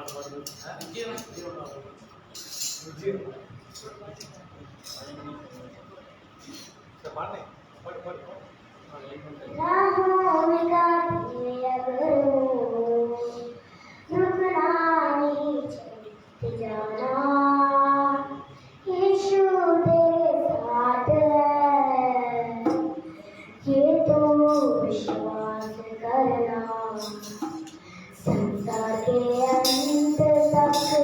विश्वास करना संसार के अंत तक वो तेरे साथ आने दो तूफान ओ मैया क्या डूबेगी जितने राहों में काटे अगर रुकना नहीं करते जाना यीशु तेरे हाथ है ये तू करना संसार के अंत तक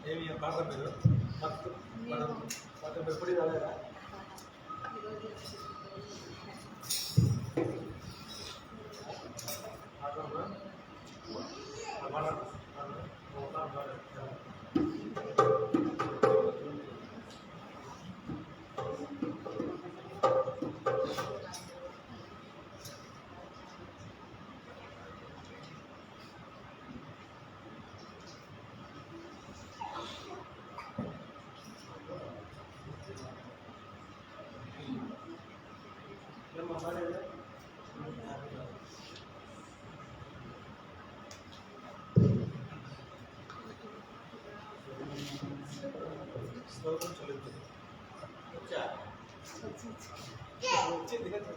ఏమి పాట మీరు మొత్తం మనం మొత్తం ఎప్పుడు రాలేదా శ్లోకం చదువుతుంది వచ్చింది కదా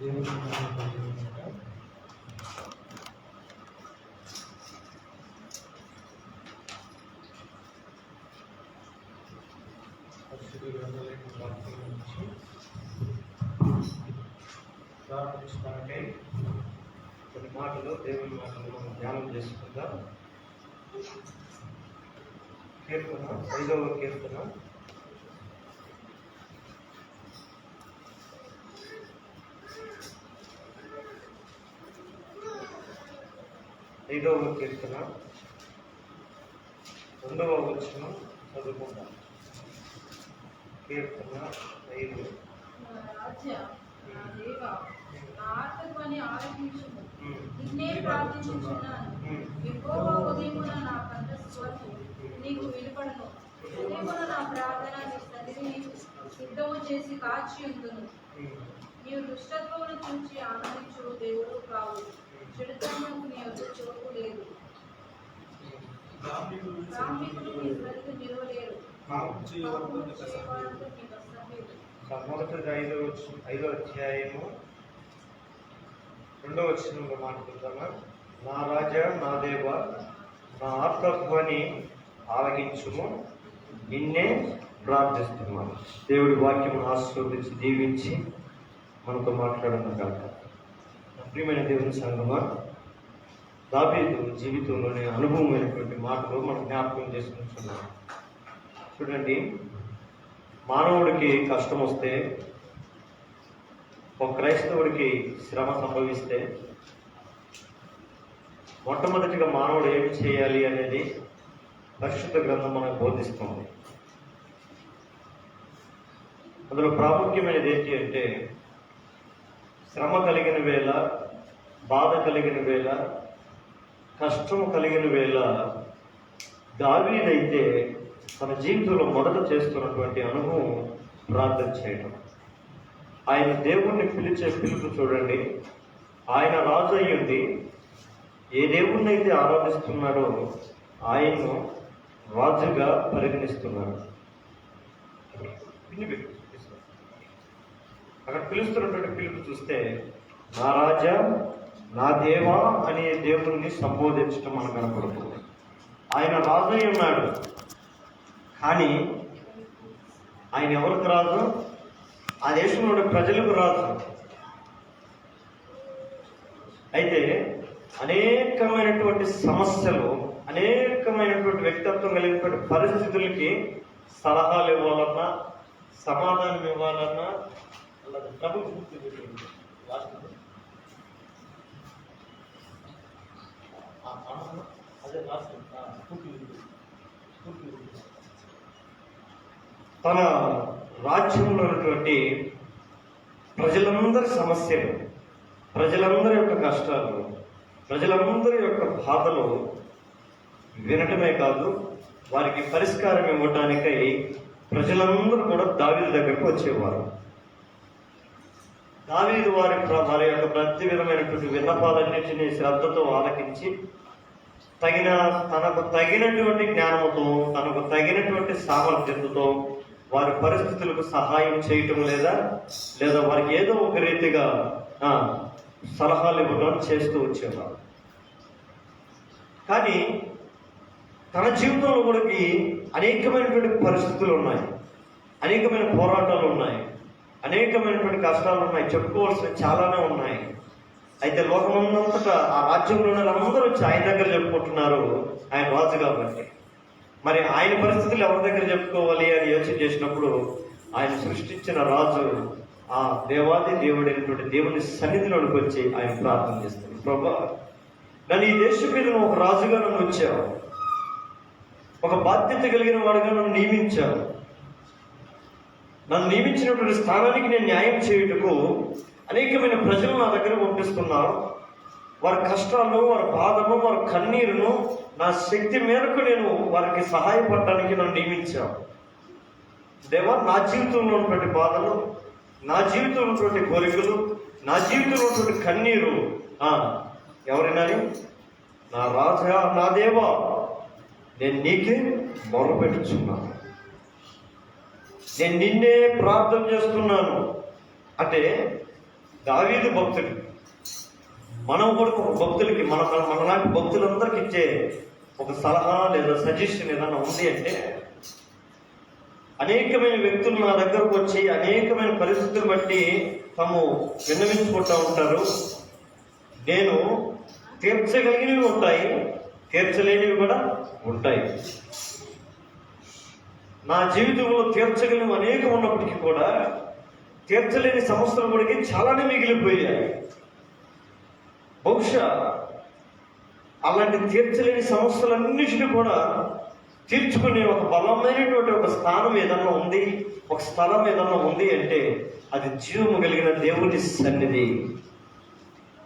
దేవుని నామమున పరిశుద్ధ గ్రంథాలైన వాక్యం నుంచి ప్రార్థించడానికై కొన్ని మాటలు దేవుని మాటలు మనం ధ్యానం చేసుకుందాం. కీర్తన 5వ కీర్తన 5వ కీర్తన 2వ వచనం చదువుకుందాం. కీర్తన 5. నిన్నే ప్రార్థించుచున్నాను. యెహోవా ఉదయమున నా కంఠస్వరము నీకు వినపడును. ఉదయమున నా ప్రార్థన నీ సన్నిధిని సిద్ధము చేసి కాచి ఉండును. నీవు దుష్టత్వమును చూచి ఆనందించు దేవుడు కావు. చెడుతనమునకు నీ వద్ద చోటు లేదు. రామికులు నీ సన్నిధి నిలవలేరు. పాపము చేయవారంతో నీకు అసహ్యము. మొదటిది 5వ అధ్యాయము 2వ వచనంలో మాట్లాడుతామా. నా రాజా, నా దేవ, నా ఆత్మధ్వని ఆలకించుము, నిన్నే ప్రార్థిస్తున్నాను. దేవుడి వాక్యమును ఆశీర్వదించి దీవించి మనతో మాట్లాడను కాక. ప్రియమైన దేవుని సంగమా, దావీదు జీవితంలోని అనుభవమైనటువంటి మాటలు మనం జ్ఞాపకం చేసుకుంటున్నాం. చూడండి, మానవుడికి కష్టం వస్తే, ఒక క్రైస్తవుడికి శ్రమ సంభవిస్తే మొట్టమొదటిగా మానవుడు ఏమి చేయాలి అనేది పరిశుద్ధ గ్రంథం మనకు బోధిస్తుంది. అందులో ప్రాముఖ్యమైనది ఏంటి అంటే, శ్రమ కలిగిన వేళ, బాధ కలిగిన వేళ, కష్టం కలిగిన వేళ దావీదైతే తన జీవితంలో మొదట చేస్తున్నటువంటి అనుభవం ప్రార్థన చేయడం. ఆయన దేవుణ్ణి పిలిచే పిలుపు చూడండి. ఆయన రాజు అయ్యుండి ఏ దేవుణ్ణి అయితే ఆరాధిస్తున్నాడో ఆయన్ను రాజుగా పరిగణిస్తున్నాడు. అక్కడ పిలుస్తున్నటువంటి పిలుపు చూస్తే, నా రాజా, నా దేవా అనే దేవుణ్ణి సంబోధించడం మనకు కనపడుతుంది. ఆయన రాజు అయి ఉన్నాడు, కానీ ఆయన ఎవరికి రాజు? ఆ దేశంలో ప్రజలకు రాజు. అయితే అనేకమైనటువంటి సమస్యలు, అనేకమైనటువంటి వ్యక్తిత్వం కలిగినటువంటి పరిస్థితులకి సలహాలు ఇవ్వాలన్నా, సమాధానం ఇవ్వాలన్నా ప్రభుత్వ తన రాజ్యంలో ఉన్నటువంటి ప్రజలందరి సమస్యలు, ప్రజలందరి యొక్క కష్టాలు, ప్రజలందరి యొక్క బాధలు వినటమే కాదు, వారికి పరిష్కారం ఇవ్వటానికై ప్రజలందరూ కూడా దావీదు దగ్గరకు వచ్చేవారు. దావీదు వారి యొక్క ప్రతి విధమైనటువంటి విన్నపాలన్నింటినీ శ్రద్ధతో ఆలకించి తనకు తగినటువంటి జ్ఞానంతో, తనకు తగినటువంటి సామర్థ్యంతో వారి పరిస్థితులకు సహాయం చేయటం లేదా వారికి ఏదో ఒక రీతిగా సలహాలు ఇవ్వడం చేస్తూ వచ్చేవారు. కానీ తన జీవితంలో కూడా అనేకమైనటువంటి పరిస్థితులు ఉన్నాయి, అనేకమైన పోరాటాలు ఉన్నాయి, అనేకమైనటువంటి కష్టాలు ఉన్నాయి, చెప్పుకోవాల్సిన చాలానే ఉన్నాయి. అయితే లోకమంతటా ఆ రాజ్యంలో ఉన్న అందరూ వచ్చి ఆయన దగ్గర చెప్పుకుంటున్నారు, ఆయన రాజు కాబట్టి. మరి ఆయన పరిస్థితులు ఎవరి దగ్గర చెప్పుకోవాలి అని యోచన చేసినప్పుడు, ఆయన సృష్టించిన రాజు ఆ దేవాది దేవుడైనటువంటి దేవుని సన్నిధిలోకి వచ్చి ఆయన ప్రార్థన చేస్తాడు. ప్రభా, నన్ను ఈ దేశం మీద ఒక రాజుగా నన్ను వచ్చావు, ఒక బాధ్యత కలిగిన వాడుగా నన్ను నియమించావు. నన్ను నియమించినటువంటి స్థానానికి నేను న్యాయం చేయుటకు అనేకమైన ప్రజలు నా దగ్గర పంపిస్తున్నారు. వారి కష్టాలను, వారి బాధను, వారి కన్నీరును నా శక్తి మేరకు నేను వారికి సహాయపడటానికి నన్ను నియమించావు. దేవా, నా జీవితంలో ఉన్నటువంటి బాధలు, నా జీవితంలో ఉన్నటువంటి కోరికలు, నా జీవితంలో ఉన్నటువంటి కన్నీరు ఎవరైనాని, నా రాజా, నా దేవా, నేను నీకే మొరపెట్టుచున్నాను, నేను నిన్నే ప్రార్థన చేస్తున్నాను. అంటే దావీదు భక్తుడు. మనం కూడా ఒక భక్తులకి మనలాంటి భక్తులందరికీ ఇచ్చే ఒక సలహా లేదా సజెషన్ ఏదైనా ఉంది అంటే, అనేకమైన వ్యక్తులు నా దగ్గరకు వచ్చి అనేకమైన పరిస్థితులు బట్టి తాము విన్నవించుకుంటూ ఉంటారు. నేను తీర్చగలిగినవి ఉంటాయి, తీర్చలేనివి కూడా ఉంటాయి. నా జీవితంలో తీర్చగలిగిన అనేకం ఉన్నప్పటికీ కూడా తీర్చలేని సమస్యలు కూడా చాలానే మిగిలిపోయాయి. బహుశా అలాంటి తీర్చలేని సమస్యలన్నిటిని కూడా తీర్చుకునే ఒక బలమైనటువంటి ఒక స్థానం ఏదన్నా ఉంది, ఒక స్థలం ఏదన్నా ఉంది అంటే అది జీవము కలిగిన దేవుని సన్నిధి.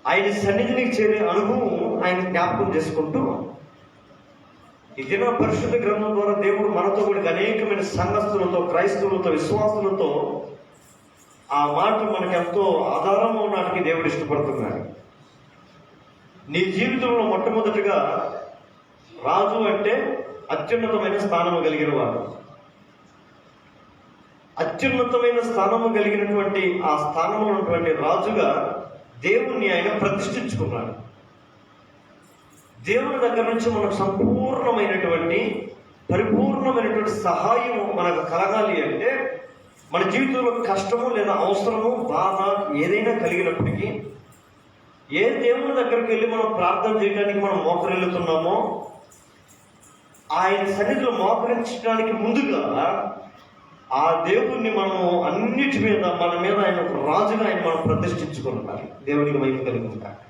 ఆయన సన్నిధిని చేరే అనుభవం ఆయన జ్ఞాపకం చేసుకుంటూ, ఈ దిన పరిశుద్ధ గ్రంథం ద్వారా దేవుడు మనతో కూడా అనేకమైన సంఘస్థులతో, క్రైస్తవులతో, విశ్వాసులతో ఆ మాట మనకు ఎంతో ఆధారం ఉండడానికి దేవుడు ఇష్టపడుతున్నాడు. నీ జీవితంలో మొట్టమొదటిగా రాజు అంటే అత్యున్నతమైన స్థానము కలిగిన వాడు. అత్యున్నతమైన స్థానము కలిగినటువంటి ఆ స్థానంలో ఉన్నటువంటి రాజుగా దేవుణ్ణి ఆయన ప్రతిష్ఠించుకున్నాడు. దేవుని దగ్గర నుంచి మనకు సంపూర్ణమైనటువంటి పరిపూర్ణమైనటువంటి సహాయం మనకు కలగాలి అంటే, మన జీవితంలో కష్టము లేదా అవసరము, బాధ ఏదైనా కలిగినప్పటికీ ఏ దేవుని దగ్గరికి వెళ్ళి మనం ప్రార్థన చేయడానికి మనం మోకరిల్లుతున్నామో, ఆయన సన్నిధిలో మోకరించడానికి ముందుగా ఆ దేవుణ్ణి మనము అన్నిటి మీద మన మీద ఆయన ఒక రాజుగా ఆయన మనం ప్రతిష్ఠించుకుంటారు. దేవునికి వైపు కలిగి ఉంటారు.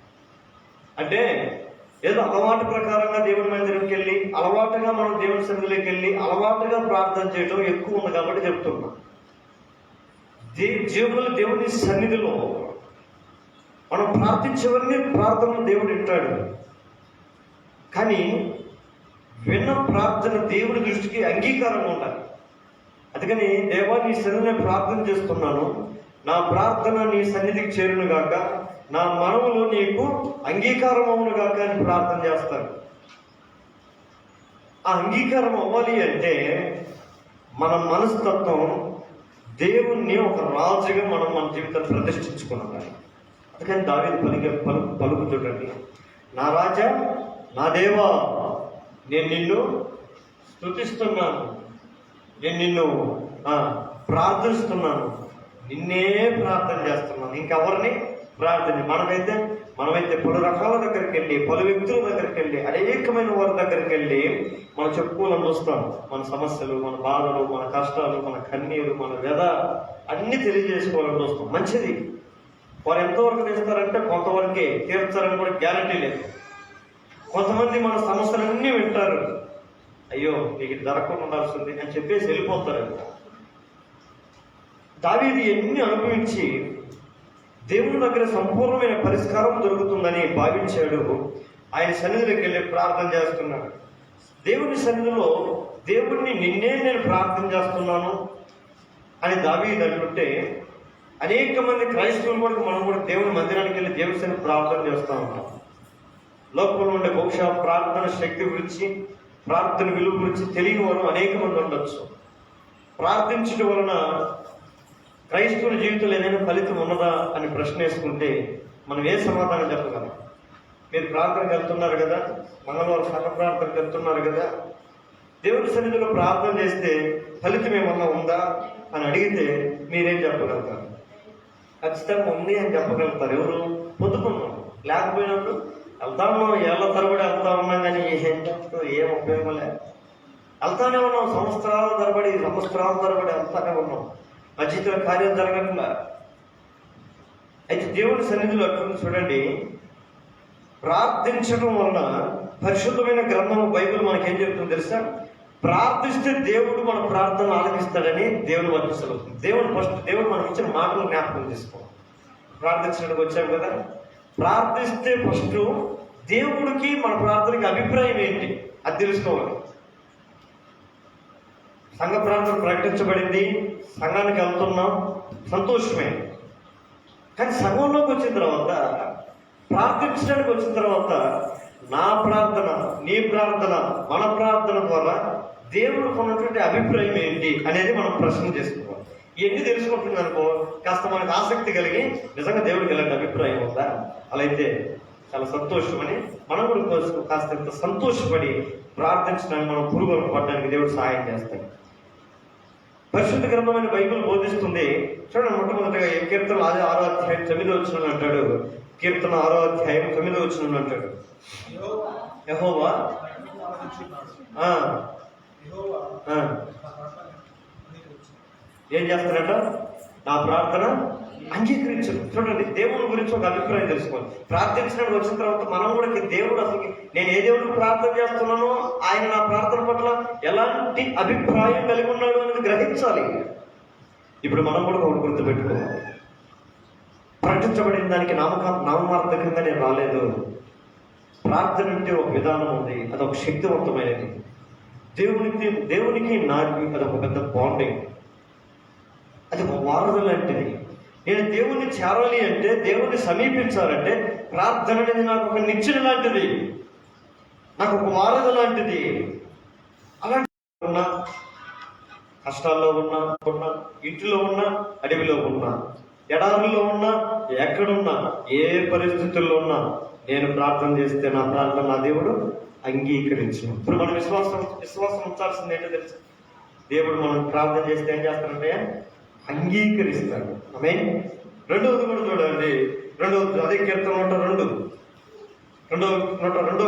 అంటే ఏదో అలవాటు ప్రకారంగా దేవుని మందిరంకి వెళ్ళి అలవాటుగా మనం దేవుని సన్నిధిలోకి వెళ్ళి అలవాటుగా ప్రార్థన చేయడం ఎక్కువ ఉంది కాబట్టి చెప్తున్నాం. జీవులు దేవుని సన్నిధిలో మనం ప్రార్థించేవన్నీ ప్రార్థనలు దేవుడు వింటాడు. కానీ విన్న ప్రార్థన దేవుడి దృష్టికి అంగీకారంగా ఉండాలి. అందుకని దేవా, నీ సన్నిధిని ప్రార్థన చేస్తున్నాను, నా ప్రార్థన నీ సన్నిధికి చేరును గాక, నా మనవులు నీకు అంగీకారం అవును గాక అని ప్రార్థన చేస్తారు. ఆ అంగీకారం అవ్వాలి అంటే మన మనస్తత్వం దేవుణ్ణి ఒక రాజుగా మనం మన జీవితాన్ని ప్రతిష్ఠించుకున్నాం. అందుకని దావీదు పలుకు చూడండి, నా రాజా, నా దేవా, నేను నిన్ను స్తుతిస్తున్నాను, నేను నిన్ను ప్రార్థిస్తున్నాను, నిన్నే ప్రార్థన చేస్తున్నాను, ఇంకెవరిని ప్రార్థన. మనమైతే పలు రకాల దగ్గరికి వెళ్ళి, పలు వ్యక్తుల దగ్గరికి వెళ్ళి, అనేకమైన వారి దగ్గరికి వెళ్ళి మనం చెప్పుకోవాలని చూస్తాం. మన సమస్యలు, మన బాధలు, మన కష్టాలు, మన కన్నీరు, మన వ్యధ అన్నీ తెలియజేసుకోవాలని చూస్తాం. మంచిది. వారు ఎంతవరకు తీస్తారంటే కొంతవరకే తీర్చారని కూడా గ్యారంటీ లేదు. కొంతమంది మన సమస్యలన్నీ వింటారు, అయ్యో నీకు ఇది జరగకుండా ఉండాల్సింది అని చెప్పేసి వెళ్ళిపోతారు. దావీదు ఎన్ని అనుభవించి దేవుని దగ్గర సంపూర్ణమైన పరిష్కారం దొరుకుతుందని భావించాడు. ఆయన సన్నిధిలోకి వెళ్ళి ప్రార్థన చేస్తున్నాడు. దేవుని సన్నిధిలో దేవుణ్ణి నిన్నే నేను ప్రార్థన చేస్తున్నాను అని దావీదు అంటుంటే, అనేక మంది క్రైస్తవులు కూడా మనం కూడా దేవుని మందిరానికి వెళ్ళి దేవుని సన్నిధి ప్రార్థన చేస్తూ ఉంటాం. లోకంలో ఉండే బహుశా ప్రార్థన శక్తి గురించి, ప్రార్థన విలువ గురించి తెలియని వారు అనేక మంది ఉండొచ్చు. ప్రార్థించడం వలన క్రైస్తవుల జీవితంలో ఏదైనా ఫలితం ఉన్నదా అని ప్రశ్న వేసుకుంటే మనం ఏ సమాధానం చెప్పగలం? మీరు ప్రార్థనకు వెళ్తున్నారు కదా, మంగళవారం సంఘ ప్రార్థనకు వెళ్తున్నారు కదా, దేవుని సన్నిధిలో ప్రార్థన చేస్తే ఫలితం ఏమన్నా ఉందా అని అడిగితే మీరేం చెప్పగలుగుతారు? ఖచ్చితంగా ఉంది అని చెప్పగలుగుతారు. ఎవరు? పొద్దుకున్నాం. లేకపోయినప్పుడు వెళ్తా ఉన్నాం, ఏళ్ళ తరబడి వెళ్తా ఉన్నాం, కానీ ఏం చెప్తాం, ఏం ఉపయోగం లేదు. వెళ్తానే ఉన్నాం, సంవత్సరాల తరబడి వెళ్తానే ఉన్నాం, మధ్యలో కార్యం జరగట్లా. అయితే దేవుని సన్నిధిలో అట్లా చూడండి, ప్రార్థించడం వలన పరిశుద్ధమైన గ్రంథము బైబిల్ మనకేం చెప్తుందో తెలుసా? ప్రార్థిస్తే దేవుడు మన ప్రార్థన ఆలకిస్తాడని దేవుని వాక్యం సెలవుతుంది. దేవుడు మనకి ఇచ్చిన మాటలు జ్ఞాపకం చేసుకోవాలి. ప్రార్థించడానికి వచ్చాం కదా, ప్రార్థిస్తే ఫస్ట్ దేవుడికి మన ప్రార్థనకి అభిప్రాయం ఏంటి అది తెలుసుకోవాలి. సంఘ ప్రార్థన ప్రకటించబడింది, సంఘానికి వెళ్తున్నాం, సంతోషమే. కానీ సంఘంలోకి వచ్చిన తర్వాత, ప్రార్థించడానికి వచ్చిన తర్వాత నా ప్రార్థన, నీ ప్రార్థన, మన ప్రార్థన ద్వారా దేవుడికి ఉన్నటువంటి అభిప్రాయం ఏంటి అనేది మనం ప్రశ్న చేసుకోవాలి. ఇవన్నీ తెలుసుకుంటుంది అనుకో, కాస్త మనకు ఆసక్తి కలిగి నిజంగా దేవుడికి ఇలాంటి అభిప్రాయం ఉందా, అలా అయితే చాలా సంతోషం అని మనం కూడా కాస్త సంతోషపడి ప్రార్థించడానికి, మనం పురుగు పడడానికి దేవుడు సహాయం చేస్తాడు. పరిశుద్ధ గ్రంథమైన బైబిల్ బోధిస్తుంది. చూడండి, మొట్టమొదటిగా కీర్తన 6వ అధ్యాయం 9వ వచనం అంటాడు. కీర్తన 6వ అధ్యాయం 9వ వచనం అంటాడు, యెహోవా ఏం చేస్తాడట? నా ప్రార్థన అంగీకరించడు. చూడండి, దేవుని గురించి ఒక అభిప్రాయం తెలుసుకోవాలి. ప్రార్థించడానికి వచ్చిన తర్వాత మనం కూడా దేవుడు అసలు నేను ఏ దేవుడికి ప్రార్థన చేస్తున్నానో ఆయన నా ప్రార్థన పట్ల ఎలాంటి అభిప్రాయం కలిగి ఉన్నాడు అనేది గ్రహించాలి. ఇప్పుడు మనం కూడా ఒకటి గుర్తుపెట్టుకోవాలి, ప్రకటించబడిన దానికి నామమార్థకంగా నేను రాలేదు. ప్రార్థన అంటే ఒక విధానం ఉంది, అదొక శక్తివంతమైనది. దేవునికి నాకు అదొక పెద్ద బాండింగ్, అది ఒక వారధ లాంటిది. నేను దేవుణ్ణి చేరాలి అంటే, దేవుణ్ణి సమీపించాలంటే ప్రార్థన అనేది నాకు ఒక నిచ్చెన లాంటిది, నాకు ఒక వారధ లాంటిది. అలాంటి ఉన్నా, కష్టాల్లో ఉన్నా, ఇంటిలో ఉన్నా, అడవిలో ఉన్నా, ఎడారిలో ఉన్నా, ఎక్కడున్నా, ఏ పరిస్థితుల్లో ఉన్నా నేను ప్రార్థన చేస్తే నా ప్రార్థన నా దేవుడు అంగీకరించు. ఇప్పుడు మనం విశ్వాసం ఉంచాల్సింది ఏంటో తెలుసు, దేవుడు మనం ప్రార్థన చేస్తే ఏం చేస్తారంటే అంగీకరిస్తాడు. ఆమేన్. రెండవది కూడా చూడండి, రెండవది అదే కీర్తన 102 17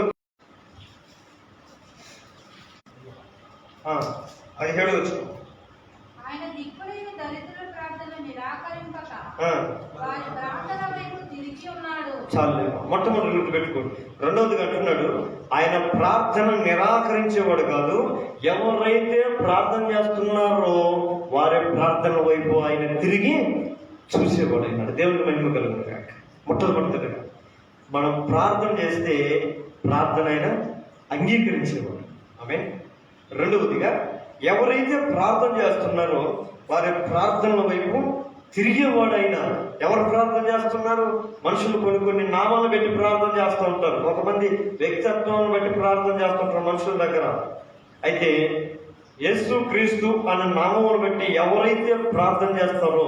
వచ్చిన ఆయన దిక్కులేని దరిద్రుల ప్రార్థన నిరాకరింపక వారి ప్రార్థన వైపు తిరిగి ఉన్నాడు. చాలు, మొట్టమొదటి గుర్తు పెట్టుకోండి. రెండవదిగా అంటున్నాడు, ఆయన ప్రార్థన నిరాకరించేవాడు కాదు, ఎవరైతే ప్రార్థన చేస్తున్నారో వారి ప్రార్థన వైపు ఆయన తిరిగి చూసేవాడు అయినాడు. దేవుని మహిమ కలుగును. మొట్టమొదటిగా మనం ప్రార్థన చేస్తే ప్రార్థన ఆయన అంగీకరించేవాడు. ఆమేన్. రెండవదిగా ఎవరైతే ప్రార్థన చేస్తున్నారో వారి ప్రార్థనల వైపు తిరిగేవాడైనా. ఎవరు ప్రార్థన చేస్తున్నారు? మనుషులు కొన్ని నామాలను పెట్టి ప్రార్థన చేస్తూ ఉంటారు, కొంతమంది వ్యక్తిత్వాలను బట్టి ప్రార్థన చేస్తుంటారు మనుషుల దగ్గర. అయితే యేసు క్రీస్తు అనే నామమును బట్టి ఎవరైతే ప్రార్థన చేస్తారో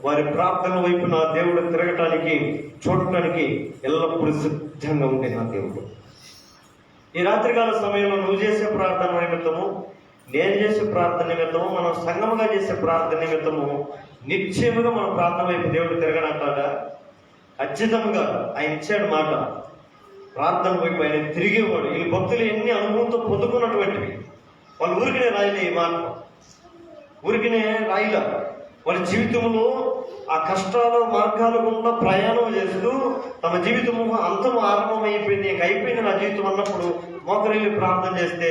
వారి ప్రార్థన వైపు నా దేవుడు తిరగటానికి, చూడటానికి ఎల్లప్పుడూ సిద్ధంగా ఉండే నా దేవుడు. ఈ రాత్రికాల సమయంలో నువ్వు చేసే ప్రార్థన నిమిత్తము, నేను చేసే ప్రార్థన నిమిత్తము, మనం సంగముగా చేసే ప్రార్థన నిమిత్తము నిశ్చయముగా మన ప్రార్థన వైపు దేవుడు తిరగనంటాడా? ఖచ్చితంగా ఆయన ఇచ్చాడు మాట. ప్రార్థన వైపు ఆయన తిరిగేవాడు. ఈ భక్తులు ఎన్ని అనుభవంతో పొందుకున్నటువంటివి. వాళ్ళు ఊరికినే రాయలే ఈ మాట, ఊరికినే రాయిలా. వాళ్ళ జీవితంలో ఆ కష్టాల మార్గాల గుండా ప్రయాణం చేస్తూ తమ జీవితము అంతం ఆరంభమైపోయింది, ఇంక అయిపోయింది నా జీవితం అన్నప్పుడు మోకరిల్లి ప్రార్థన చేస్తే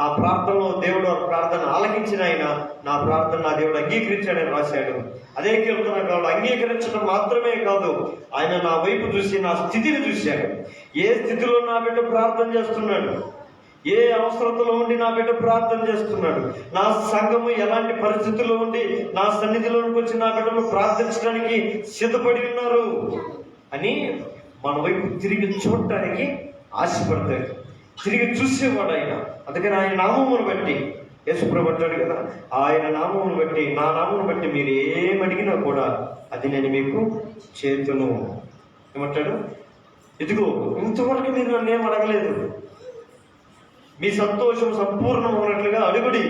ఆ ప్రార్థనలో దేవుడు ఆ ప్రార్థన ఆలకించిన ఆయన నా ప్రార్థన నా దేవుడు అంగీకరించాడని రాశాడు. అదే కీర్తన కాదు, అంగీకరించడం మాత్రమే కాదు, ఆయన నా వైపు చూసి నా స్థితిని చూశాడు. ఏ స్థితిలో నా బిడ్డ ప్రార్థన చేస్తున్నాడు, ఏ అవసరతలో ఉండి నా బిడ్డ ప్రార్థన చేస్తున్నాడు, నా సంఘము ఎలాంటి పరిస్థితుల్లో ఉండి నా సన్నిధిలోకి వచ్చి నా బిడ్డను ప్రార్థించడానికి సిద్ధపడి ఉన్నారు అని మన వైపు తిరిగి చూడటానికి ఆశపడతాడు, తిరిగి చూసేవాడు ఆయన. అందుకని ఆయన నామమును బట్టి యేసుప్రభు అంటాడు కదా, ఆయన నామమును బట్టి, నా నామమును బట్టి మీరు ఏమడిగినా కూడా అది నేను మీకు చేతును. ఏమంటాడు? ఇదిగో ఇంతవరకు మీరు నన్ను ఏం అడగలేదు, మీ సంతోషం సంపూర్ణమైనట్లుగా అడుగుడి,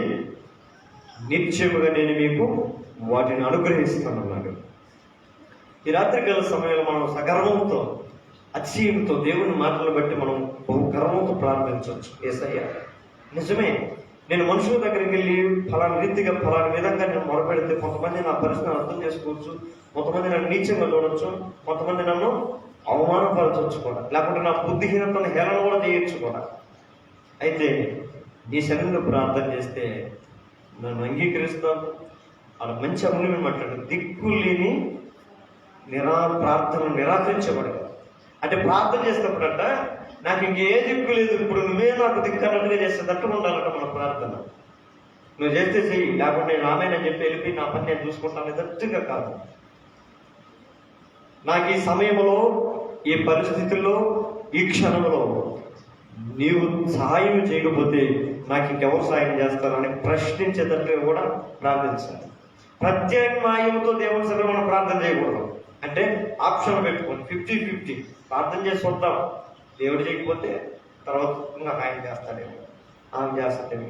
నిత్యముగా నేను మీకు వాటిని అనుగ్రహిస్తానన్నాడు. ఈ రాత్రికాల సమయంలో మనం సగర్వంతో, అతిశయంతో దేవుని మాటలు బట్టి మనం బహు గర్వంతో ప్రార్థించవచ్చు. యేసయ్య నిజమే, నేను మనుషుల దగ్గరికి వెళ్ళి ఫలాని రీతిగా ఫలాని విధంగా నేను మొరపెడితే కొంతమంది నా పరిస్థితిని అర్థం చేసుకోవచ్చు, కొంతమంది నన్ను నీచంగా చూడవచ్చు, కొంతమంది నన్ను అవమానపరచవచ్చు కూడా, లేకుంటే నా బుద్ధిహీనతను హేళన కూడా చేయొచ్చు కూడా. అయితే నీ శరీరంలో ప్రార్థన చేస్తే నన్ను అంగీకరిస్తాను. అలా మంచి అమూల్యం మాట్లాడు, దిక్కు లేని ప్రార్థన నిరాకరించబడదు. అంటే ప్రార్థన చేసినప్పుడంట నాకు ఇంకే దిక్కు లేదు, ఇప్పుడు నువ్వే నాకు దిక్కు అన్నట్టుగా చేసేటట్టు ఉండాలంట మన ప్రార్థన. నువ్వు చేస్తే చెయ్యి, లేకుంటే నేను ఆమెనని చెప్పి వెళ్ళి నా పని నేను చూసుకుంటాను ఎదట్టుగా కాదు. నాకు ఈ సమయంలో, ఈ పరిస్థితుల్లో, ఈ క్షణంలో నీవు సహాయం చేయకపోతే నాకు ఇంకెవరు సహాయం చేస్తారని ప్రశ్నించేటట్టుగా కూడా ప్రార్థించాలి. ప్రత్యామ్నాయంతో దేవుని సభలో మనం ప్రార్థన చేయకూడదు. అంటే ఆప్షన్ పెట్టుకోండి, 50-50 ప్రార్థన చేసి వద్దాం. దేవుడు చేయకపోతే తర్వాత ఇంకా ఆయన చేస్తాడేమో, ఆమె చేస్తాడేమో.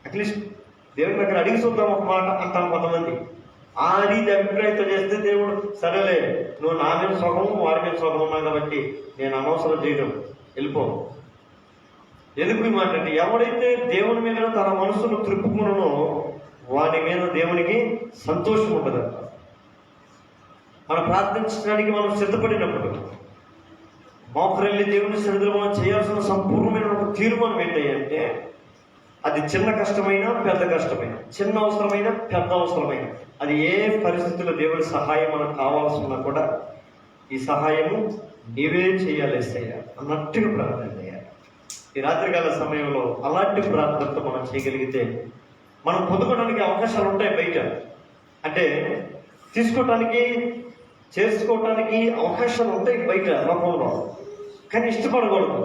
అట్లీస్ట్ దేవుని దగ్గర అడిగి చూద్దాం ఒక మాట అంటాం కొంతమంది. ఆ రీతి అభిప్రాయంతో చేస్తే దేవుడు సరేలే, నువ్వు నా మీద సుఖము వాడి మీద సుఖం ఉన్నావు కాబట్టి నేను అనవసరం చేయడం, వెళ్ళిపో. ఎందుకు ఈ మాట అంటే, ఎవడైతే దేవుని మీద తన మనసును త్రిప్పుకునో వాడి మీద దేవునికి సంతోషం ఉంటుందంట. మనం ప్రార్థించడానికి మనం సిద్ధపడినప్పుడు మోకరెళ్ళి దేవుని సన్నిధిలో మనం చేయాల్సిన సంపూర్ణమైన ఒక తీర్మానం ఏంటంటే, అది చిన్న కష్టమైనా పెద్ద కష్టమైనా, చిన్న అవసరమైన పెద్ద అవసరమైన, అది ఏ పరిస్థితుల్లో దేవుడి సహాయం మనకు కావాల్సి ఉన్నా కూడా ఈ సహాయము నీవే చేయాలి యేసయ్యా అన్నట్టుగా ప్రార్థన చేయాలి. ఈ రాత్రికాల సమయంలో అలాంటి ప్రార్థనతో మనం చేయగలిగితే మనం పొందుకోవడానికి అవకాశాలు ఉంటాయి బయట. అంటే తీసుకోవటానికి చేసుకోవటానికి అవకాశాలు ఉంటాయి బయట లోకంలో, కానీ ఇష్టపడకూడదు.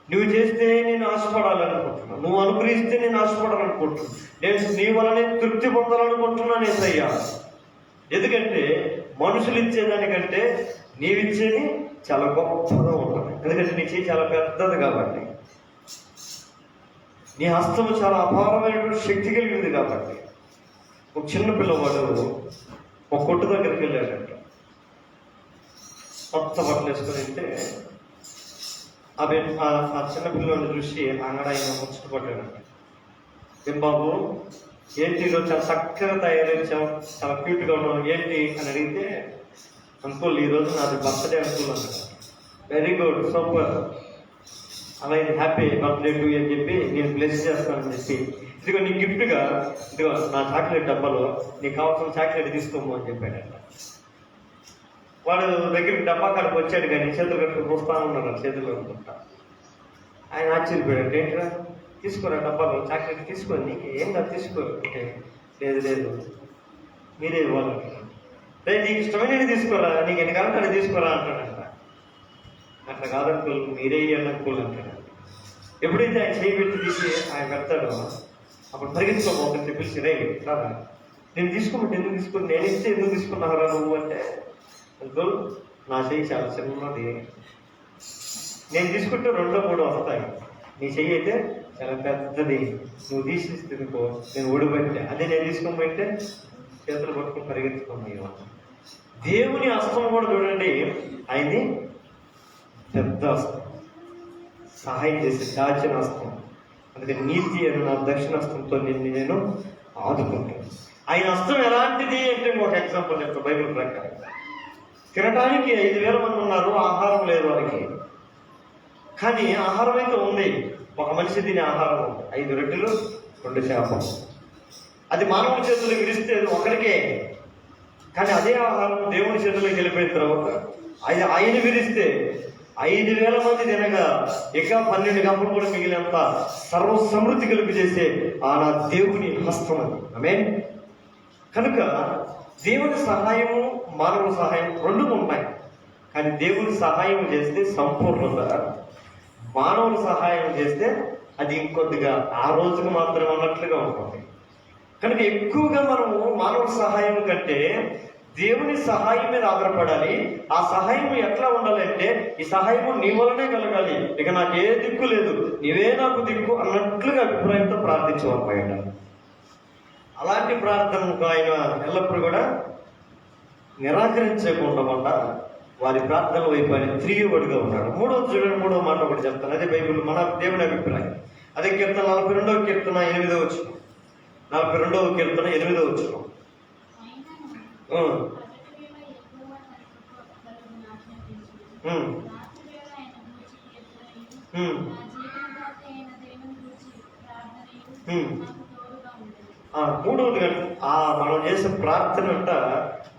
నువ్వు చేస్తే నేను ఆశపడాలనుకుంటున్నాను, నువ్వు అనుగ్రహిస్తే నేను ఆశపడాలనుకుంటున్నాను, నేను నీ వలనే తృప్తి పొందాలనుకుంటున్నాను యేసయ్యా. ఎందుకంటే మనుషులు ఇచ్చేదానికంటే నీవిచ్చేది చాలా గొప్పగా ఉంటుంది. ఎందుకంటే నీ చేయి చాలా పెద్దది కాబట్టి, నీ హస్తము చాలా అపారమైనటువంటి శక్తి కలిగింది కాబట్టి. ఒక చిన్న పిల్లవాడు ఒక కొట్టు దగ్గరికి వెళ్ళాడంట, కొత్త బట్టలు వేసుకొని వెళ్తే ఆ చిన్న పిల్లవాడిని చూసి అంగడాయన ముచ్చటపడ్డాడంట. ఏం బాబు ఏంటి ఈరోజు చాలా చక్కగా తయారయ్యావు, చాలా క్యూట్గా ఉన్నావు, ఏంటి అని అడిగితే, అంకుల్ ఈరోజు నాది బర్త్డే అంకుల్ అన్నాడు. వెరీ గుడ్, సూపర్, అలా హ్యాపీ బర్త్డే టు అని చెప్పి నేను బ్లెస్ చేస్తానని చెప్పి, ఇదిగో నీ గిఫ్ట్గా ఇదిగో నా చాక్లెట్ డబ్బాలో నీకు కావాల్సిన చాక్లెట్ తీసుకోము అని చెప్పాడంట. వాడు దగ్గరికి డబ్బా కాడికి వచ్చాడు కానీ చేతులు కట్టుకుని చూస్తా ఉన్నాడు, చేతులు అనుకుంటా. ఆయన ఆశ్చర్యపోయాడు, ఏంట్రా తీసుకోరా డబ్బాలో చాక్లెట్ తీసుకొని, నీకు ఏం కాదు తీసుకో. లేదు లేదు మీరే ఇవ్వాలంట. లేదు నీకు ఇష్టమైన తీసుకోరా, నీకు ఎన్ని కావాలంటే అది తీసుకోరా అంటాడంట. అట్లా కాదనుకోలు, మీరే అనుకోలు అంటాడు. ఎప్పుడైతే ఆయన చేయి పెట్టి తీసి ఆయన పెడతాడో అప్పుడు పరిగెత్తుకోబోతుంటే పిలిచి, రే రాదా నేను తీసుకోమంటే ఎందుకు తీసుకుని, నేను ఇస్తే ఎందుకు తీసుకున్నారా నువ్వు అంటే, అంకుల్ నా చెయ్యి చాలా చిన్నది, నేను తీసుకుంటే 2-3 వస్తాయి, నీ చెయ్యి అయితే చాలా పెద్దది, నువ్వు తీసిస్తే తినుకో నేను ఓడిపోయింటే, అదే నేను తీసుకోమంటే చేతులు పట్టుకుని పరిగెత్తుకున్నాయి. దేవుని హస్తం కూడా చూడండి, ఆయన్ని పెద్ద హస్తం, సహాయం చేసి దాచిన హస్తం. అందుకే నీతి అని నా దక్షిణ హస్తంతో నేను ఆదుకుంటాను. ఆయన హస్తం ఎలాంటిది అంటే ఒక ఎగ్జాంపుల్ చెప్తాను. బైబిల్ ప్రకారం తినటానికి 5,000 మంది ఉన్నారు, ఆహారం లేదు వారికి. కానీ ఆహారం అయితే ఉంది, ఒక మనిషి తినే ఆహారం ఉంది, 5 రొట్టెలు 2 చేపలు. అది మానవుడి చేతుల్లో విడిస్తే అది ఒకరికే. కానీ అదే ఆహారం దేవుని చేతుల్లోకి వెళ్ళిపోయిన తర్వాత ఆయన విరిస్తే 5,000 మంది తినగా ఇక 12 గంపలు కూడా మిగిలినంత సర్వ సమృద్ధి కలిపి చేసే ఆ నా దేవుని హస్తం అది. ఆమేన్. కనుక దేవుని సహాయము మానవుల సహాయం 2 ఉంటాయి. కానీ దేవుని సహాయం చేస్తే సంపూర్ణత, మానవుల సహాయం చేస్తే అది ఇంకొద్దిగా ఆ రోజుకు మాత్రం అన్నట్లుగా ఉంటుంది. కనుక ఎక్కువగా మనము మానవుల సహాయం కంటే దేవుని సహాయం మీద ఆధారపడాలి. ఆ సహాయం ఎట్లా ఉండాలంటే, ఈ సహాయము నీ వలనే కలగాలి, ఇక నాకు ఏ దిక్కు లేదు, నీవే నాకు దిక్కు అన్నట్లుగా అభిప్రాయంతో ప్రార్థించేవారు. అలాంటి ప్రార్థనకు ఆయన ఎల్లప్పుడూ కూడా నిరాకరించకుండా వారి ప్రార్థన వైపు ఆయన తిరిగివాడుగా ఉన్నాడు. 3వ చూడండి, 3వ మాట ఒకటి చెప్తాను. అదే బైబిల్ మన దేవుని అభిప్రాయం. అదే కీర్తన 42వ కీర్తన 8వ వచనం. 42వ కీర్తన 8వ వచనం. మూడవది మనం చేసే ప్రార్థన అంట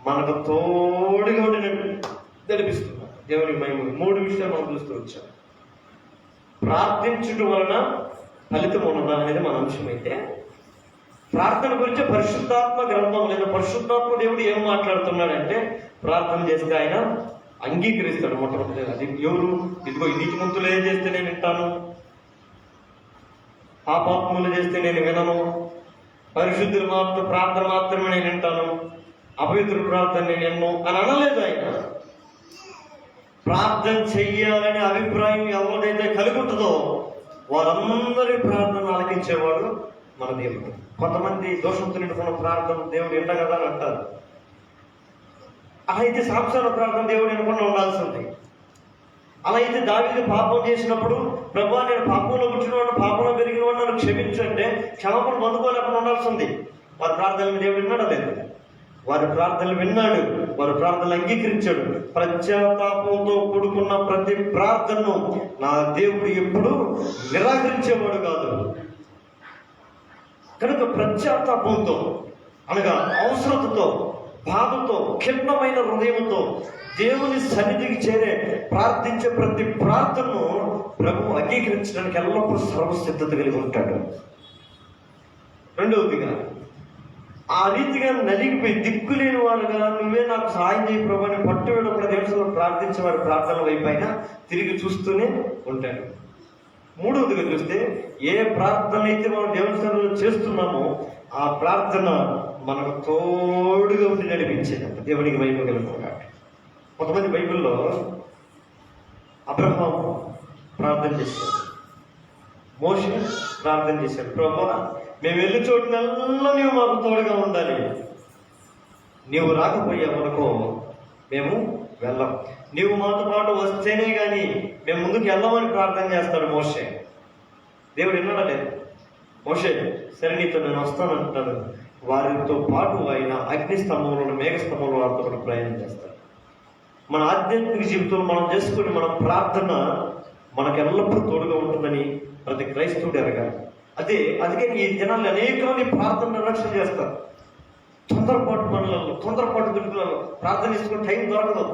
మనకు తోడుగా నడిపిస్తున్నాం దేవుని మహిమ. 3 విషయాలు మనం చూస్తూ వచ్చాం. ప్రార్థించడం వలన ఫలితం ఉన్నదా అనేది మన అంశం అయితే, ప్రార్థన గురించి పరిశుద్ధాత్మ గ్రంథం లేదా పరిశుద్ధాత్మ దేవుడు ఏం మాట్లాడుతున్నాడంటే, ప్రార్థన చేస్తే ఆయన అంగీకరిస్తాడు. మొట్టమొదటి అది ఎవరు, ఇదిగో నీతిమంతులు ఏం చేస్తే నేను వింటాను, పాపాత్ములు చేస్తే నేను వినను, పరిశుద్ధులు మాత్రం ప్రార్థన మాత్రమే నేను వింటాను, అపవిత్రుల ప్రార్థన నేను ఎన్నో అని అనలేదు ఆయన. ప్రార్థన చెయ్యాలనే అభిప్రాయం ఎవరిదైతే కలిగి ఉంటుందో వారందరి ప్రార్థన ఆలకించేవాడు మన దేవుడు. కొంతమంది దోషంతో నిండుకున్న ప్రార్థన దేవుడు ఎండ కదా అని అంటారు. అలా అయితే సాంసార ప్రార్థన దేవుడు వినకుండా ఉండాల్సి ఉంది. అలా అయితే దావీదు పాపం చేసినప్పుడు, ప్రభువా నేను పాపంలో పుట్టినవాడు, పాపంలో పెరిగినవాడు, నన్ను క్షమించు అంటే క్షమాపణ పొందుకోలేకుండా ఉండాల్సి ఉంది. వారి ప్రార్థనలు దేవుడు విన్నాడా లేదు? వారి ప్రార్థనలు విన్నాడు, వారి ప్రార్థనలు అంగీకరించాడు. పశ్చాత్తాపంతో కూడుకున్న ప్రతి ప్రార్థనను నా దేవుడు ఎప్పుడు నిరాకరించేవాడు కాదు. కనుక పశ్చాత్తాపంతో అనగా అవసరతతో, బాధతో, ఖిన్నమైన హృదయంతో దేవుని సన్నిధికి చేరే ప్రార్థించే ప్రతి ప్రార్థనను ప్రభు అంగీకరించడానికి ఎల్లప్పుడూ సర్వసిద్ధత కలిగి ఉంటాడు. రెండవదిగా, ఆ రీతిగా నలిగిపోయి దిక్కులేని వారుగా నువ్వే నాకు సహాయం చేయి ప్రభు అని పట్టు వేడొక దేవతలో ప్రార్థించే వారి ప్రార్థనల వైపు అయినా తిరిగి చూస్తూనే ఉంటాడు. మూడవదిగా చూస్తే, ఏ ప్రార్థన అయితే మనం దేవుని సన్నిధిలో చేస్తున్నామో ఆ ప్రార్థన మనకు తోడుగా ఉండి నడిపించేది. దేవునికి మహిమ కలుగుతుంది. కొంతమంది బైబిల్లో అబ్రహాము ప్రార్థన చేశాడు, మోషే ప్రార్థన చేశాడు, ప్రభువా మేము వెళ్ళే చోటునల్లా నీవు మాకు తోడుగా ఉండాలి, నీవు రాకపోయావనుకో మేము వెళ్ళం, నీవు మాతో పాటు వస్తేనే కానీ మేము ముందుకు వెళ్ళమని ప్రార్థన చేస్తాడు మోషే. దేవుడు విన్నాడా లేదు? మోషే సరే నీతో నేను వస్తానంటాడు. వారితో పాటు ఆయన అగ్నిస్తంభంలో, మేఘస్తంభంలో వారితో పాటు ప్రయాణం చేస్తాడు. మన ఆధ్యాత్మిక జీవితంలో మనం చేసుకుని మన ప్రార్థన మనకు ఎల్లప్పుడూ తోడుగా ఉంటుందని ప్రతి క్రైస్తవుడు ఎరగాలి. అందుకే ఈ దినాల్లో అనేక మంది ప్రార్థన నిర్లక్ష్యం చేస్తారు. తొందరపాటు పనులలో, తొందరపాటు దుడుకులలో ప్రార్థన చేసుకుని టైం దొరకదు.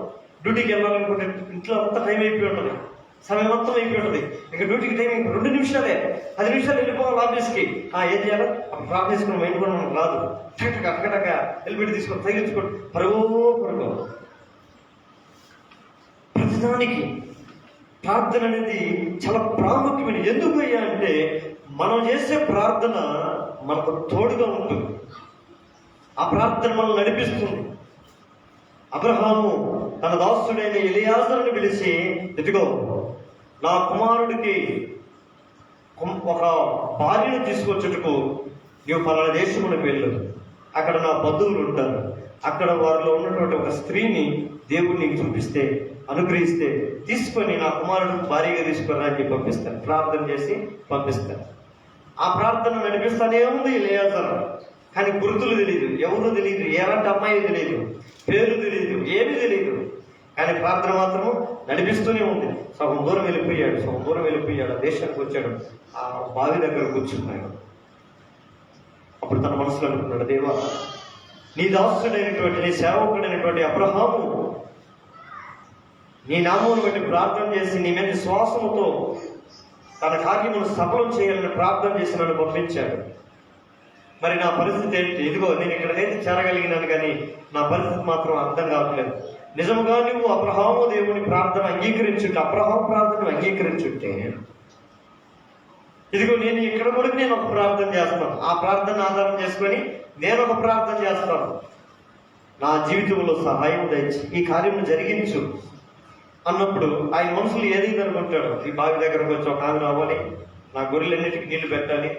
డ్యూటీకి వెళ్ళాలనుకుంటే ఇంట్లో అంతా టైం అయిపోయి ఉంటుంది, సమయం మొత్తం అయిపోయి ఉంటుంది. ఇంకా డ్యూటీకి టైం 2 నిమిషాలే, 10 నిమిషాలు వెళ్ళిపోవాలి ఆఫీస్కి. ఏం చేయాలి? అప్పుడు ప్రార్థన చేసుకుని మైండ్ కూడా మనకు రాదు. అక్కడక వెళ్ళిపెట్టి తీసుకొని తగిలించుకోండి, పరుగు. ప్రతిదానికి ప్రార్థన అనేది చాలా ప్రాముఖ్యమైనది. ఎందుకు అయ్యా అంటే మనం చేసే ప్రార్థన మనకు తోడుగా ఉంటుంది, ఆ ప్రార్థన మనల్ని నడిపిస్తుంది. అబ్రహాము తన దాసుడైన ఎలియాజరుని పిలిచి, ఇదిగో నా కుమారుడికి ఒక భార్యను తీసుకొచ్చుటకు నీవు పలానా దేశములకు వెళ్ళు, అక్కడ నా బంధువులు ఉంటారు, అక్కడ వారిలో ఉన్నటువంటి ఒక స్త్రీని దేవుడు నీకు చూపిస్తే, అనుగ్రహిస్తే తీసుకొని నా కుమారుడు భార్యగా తీసుకురా అని పంపిస్తాను. ప్రార్థన చేసి పంపిస్తాను. ఆ ప్రార్థన నడిపిస్తానే ఉంది ఎలియాజరు. కానీ గుర్తులు తెలియదు, ఎవరు తెలియదు, ఎలాంటి అమ్మాయి తెలియదు, పేరు తెలియదు, ఏమీ తెలియదు. కానీ ప్రార్థన మాత్రము నడిపిస్తూనే ఉంది. సగం దూరం వెళ్ళిపోయాడు, ఆ దేశానికి వచ్చాడు, ఆ బావి దగ్గర కూర్చున్నాడు. అప్పుడు తన మనసులో అనుకున్నాడు, దేవా నీ దాసుడైనటువంటి, నీ సేవకుడైనటువంటి అబ్రహాము నీ నామమును బట్టి ప్రార్థన చేసి నీ మీద శ్వాసముతో తన కార్యమును సఫలం చేయాలని ప్రార్థన చేసి నన్ను పంపించాడు. మరి నా పరిస్థితి ఏంటి? ఇదిగో నేను ఇక్కడైతే చేరగలిగినాను, కానీ నా పరిస్థితి మాత్రం అర్థం కావట్లేదు. నిజముగా నువ్వు అబ్రహాము దేవుని ప్రార్థన అంగీకరించుంటే, అబ్రహాం ప్రార్థన అంగీకరించుంటే, ఇదిగో నేను ఇక్కడ కూడా నేను ఒక ప్రార్థన చేస్తాను, ఆ ప్రార్థన ఆధారం చేసుకొని నేను ఒక ప్రార్థన చేస్తాను, నా జీవితంలో సహాయం దయచి ఈ కార్యం జరిగించు అన్నప్పుడు ఆయన మనసులు ఏదైంది అనుకుంటాడు. ఈ బావి దగ్గరకు వచ్చి ఒక ఆమె రావాలి, నా గొర్రెలన్నిటికీ నీళ్లు పెట్టాలి,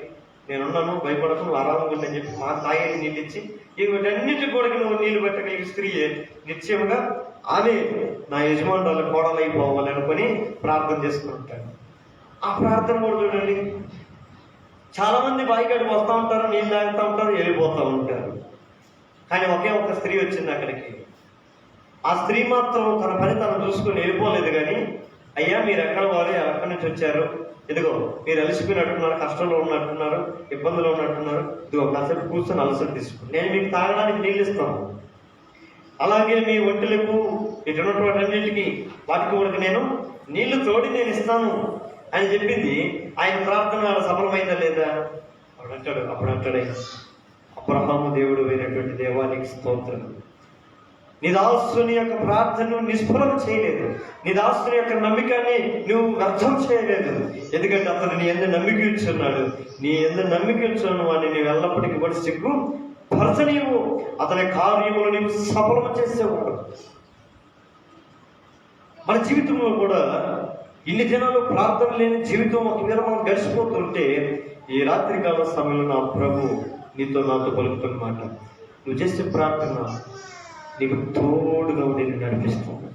నేనున్నాను, భయపడకు, నువ్వు ఆరామంగా ఉందని చెప్పి మా తాగేది నీళ్ళు ఇచ్చి వీటన్నిటి కూడా నువ్వు నీళ్లు పెట్టగలిగే స్త్రీయే, నిశ్చయముగా ఆమె నా యజమానురాలు కోడలైపోవాలి అనుకొని ప్రార్థన చేసుకుంటాడు. ఆ ప్రార్థన కూడా చూడండి, చాలా మంది బావికాడికి వస్తూ ఉంటారు, నీళ్ళు తాగుతూ ఉంటారు, వెళ్ళిపోతూ ఉంటారు. కానీ ఒకే ఒక్క స్త్రీ వచ్చింది అక్కడికి. ఆ స్త్రీ మాత్రం తన పని తను చూసుకొని వెళ్ళిపోలేదు. కానీ అయ్యా మీరు ఎక్కడ వారు, ఎక్కడి నుంచి వచ్చారు, ఇదిగో మీరు అలసిపోయినట్టున్నారు, కష్టంలో ఉన్నట్టున్నారు, ఇబ్బందులు ఉన్నట్టున్నారు, ఇదిగో కాసేపు కూర్చొని అలసట తీసుకుని నేను మీకు తాగడానికి నీళ్ళు ఇస్తాను, అలాగే మీ ఒంటిలకు ఇటున్నటువంటి అన్నింటికి వాటికి కూడా నేను నీళ్లు తోడి నేను ఇస్తాను అని చెప్పింది. ఆయన ప్రార్థన సఫలమైందా లేదా? అప్పుడు అంటాడు అబ్రహాము దేవుడు అయినటువంటి దేవానికి స్తోత్రం, నీ దాసుని యొక్క ప్రార్థనను నిష్ఫలం చేయలేదు. నీ దాసుని యొక్క నమ్మకాన్ని నువ్వు వ్యర్థం చేయలేదు. ఎందుకంటే అతను నీ ఎందు నమ్మిక ఉంచున్నాడు. నీ ఎందు నమ్మిక ఉంచున్న వాడిని నీవు ఎల్లప్పటికీ కూడా సిగ్గు పరచనీవు. అతని కార్యములు నీవు సఫలం చేసేవాడు. మన జీవితంలో కూడా ఇన్ని దినాలు ప్రార్థన లేని జీవితం ఒకవేళ మనం గడిచిపోతుంటే ఈ రాత్రికాల సమయంలో నా ప్రభు నీతో నాతో పలుకుతున్నమాట, నువ్వు చేసే ప్రార్థన నీకు తోడుగా ఉండి నేను నడిపిస్తాను.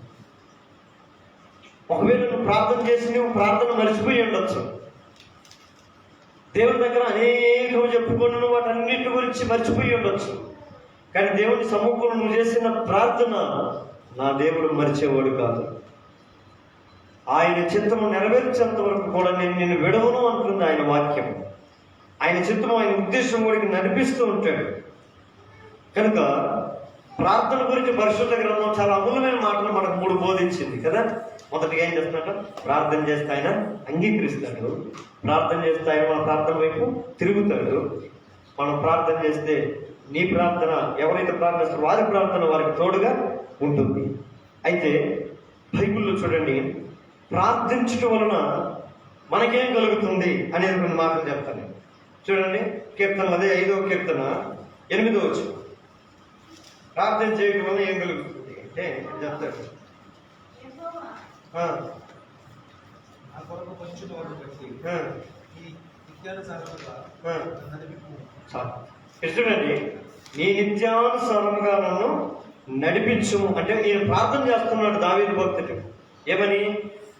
ఒకవేళ నువ్వు ప్రార్థన చేసి నువ్వు ప్రార్థన మర్చిపోయి ఉండొచ్చు. దేవుని దగ్గర అనేకం చెప్పుకొని నువ్వు వాటన్నిటి గురించి మర్చిపోయి ఉండొచ్చు. కానీ దేవుని సముఖంలో నువ్వు చేసిన ప్రార్థన నా దేవుడు మరిచేవాడు కాదు. ఆయన చిత్తము నెరవేర్చేంత వరకు కూడా నేను నిన్ను విడవను అంటుంది ఆయన వాక్యం. ఆయన చిత్తము ఆయన ఉద్దేశం కూడా నడిపిస్తూ ఉంటాడు. కనుక ప్రార్థన గురించి పరిశుద్ధ గ్రంథం చాలా అమూల్యమైన మాటలు మనకు 3 బోధించింది కదా. మొదటిగా ఏం చేస్తున్నట్టు, ప్రార్థన చేస్తే ఆయన అంగీకరిస్తాడు. ప్రార్థన చేస్తే ఆయన మన ప్రార్థన వైపు తిరుగుతాడు. మనం ప్రార్థన చేస్తే నీ ప్రార్థన, ఎవరైతే ప్రార్థిస్తారో వారి ప్రార్థన వారికి తోడుగా ఉంటుంది. అయితే బైబిల్లో చూడండి, ప్రార్థించడం వలన మనకేం కలుగుతుంది అనేది కొన్ని మాటలు చెప్తాను. చూడండి, కీర్తనలు అదే 5వ కీర్తన 8వ వచనం. ప్రార్థన చేయడం వల్ల ఏం కలుగుతుంది అంటే చెప్తాడు, చూడండి, నీ నిత్యానుసారంగా నన్ను నడిపించుము అంటే నేను ప్రార్థన చేస్తున్నాడు దావీదు భక్తుడు. ఏమని?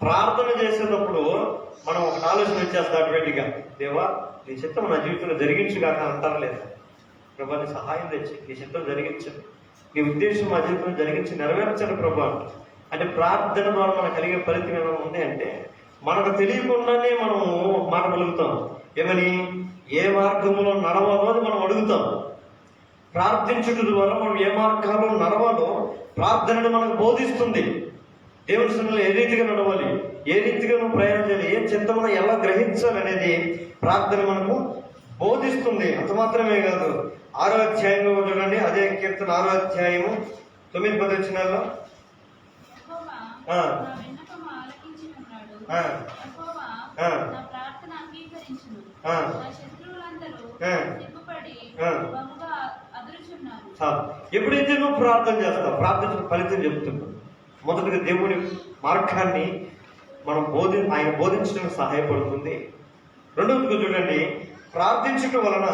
ప్రార్థన చేసేటప్పుడు మనం ఒక ఆలోచన వచ్చేస్తాం ఆటోమేటిక్గా, దేవా నీ చిత్తం నా జీవితంలో జరిగించుగాక అంటారు లేదా? ప్రభా నీ సహాయం తెచ్చి నీ చిత్తం జరిగించండి, నీ ఉద్దేశం మా జీవితంలో జరిగించి నెరవేర్చండి ప్రభా. అంటే ప్రార్థన ద్వారా మనకు కలిగే ఫలితం ఏమైనా ఉంది అంటే, మనకు తెలియకుండానే మనము మాట పలుకుతాం. ఏమని? ఏ మార్గంలో నడవాలో అని మనం అడుగుతాం. ప్రార్థించుట ద్వారా మనం ఏ మార్గాల్లో నడవాలో ప్రార్థనను మనకు బోధిస్తుంది. దేవుని సన్నిధిలో ఏ రీతిగా నడవాలి, ఏ రీతిగా నువ్వు ప్రయాణం చేయాలి, ఏ చిత్తమున ఎలా గ్రహించాలి అనేది ప్రార్థన మనకు బోధిస్తుంది. అంత మాత్రమే కాదు, 6వ అధ్యాయంలో చూడండి, అదే కీర్తన 6వ అధ్యాయము 9-10 వచనాల్లో ఎప్పుడైతే నువ్వు ప్రార్థన చేస్తావు, ప్రార్థన ఫలితం చెప్తున్నావు. మొదటిగా దేవుని మార్గాన్ని మనం ఆయన బోధించడానికి సహాయపడుతుంది. రెండవదిగా చూడండి, ప్రార్థించటం వలన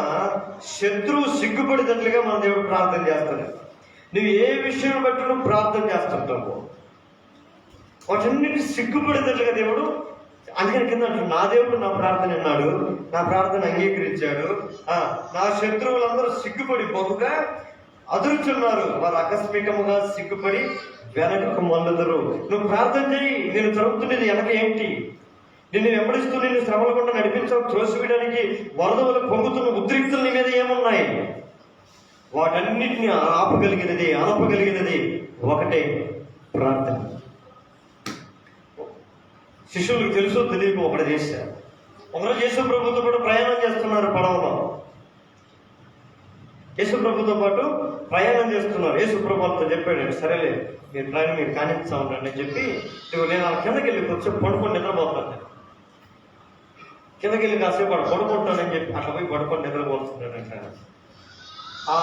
శత్రువు సిగ్గుపడేటట్లుగా మన దేవుడు ప్రార్థన చేస్తాడు. నువ్వు ఏ విషయం బట్టి నువ్వు ప్రార్థన చేస్తుంటావు వాటన్నిటి సిగ్గుపడేటట్లుగా దేవుడు, అందుకని కింద నా దేవుడు నా ప్రార్థన అన్నాడు, నా ప్రార్థన అంగీకరించాడు. నా శత్రువులందరూ సిగ్గుపడి బహుగా అదురుచున్నారు, వారు ఆకస్మికముగా సిగ్గుపడి వెనకకు మళ్ళుదరు. నువ్వు ప్రార్థన చేయి, నేను జరుగుతున్నది వెనక ఏంటి? నిన్ను వెంబడిస్తూ నిన్ను శ్రమల గుండా నడిపించడం, త్రోసివేయడానికి వరద వల్ల పొంగుతున్న ఉద్రిక్తుల నీ మీద ఏమున్నాయి? వాటన్నిటిని ఆపగలిగినది ఒకటే, ప్రార్థన. శిష్యులకు తెలుసో తెలియక ఒకటి చేశారు. ఒకరోజు యేసు ప్రభుతో కూడా ప్రయాణం చేస్తున్నారు పడవలో. యేసు ప్రభుతో పాటు ప్రయాణం చేస్తున్నారు. యేసు ప్రభుతో చెప్పాడు, సరేలే మీరు ప్రయాణం మీరు కానిస్తా ఉండండి అని చెప్పి, నేను అలా కిందకి వెళ్ళి కొంచెం పడుకొని నిద్రపోతాను, కిందకి వెళ్ళి కాసేపు వాడు పడుకుంటానని చెప్పి అట్లా పోయి పడుకొని నిద్రపోతున్నాడంట. ఆ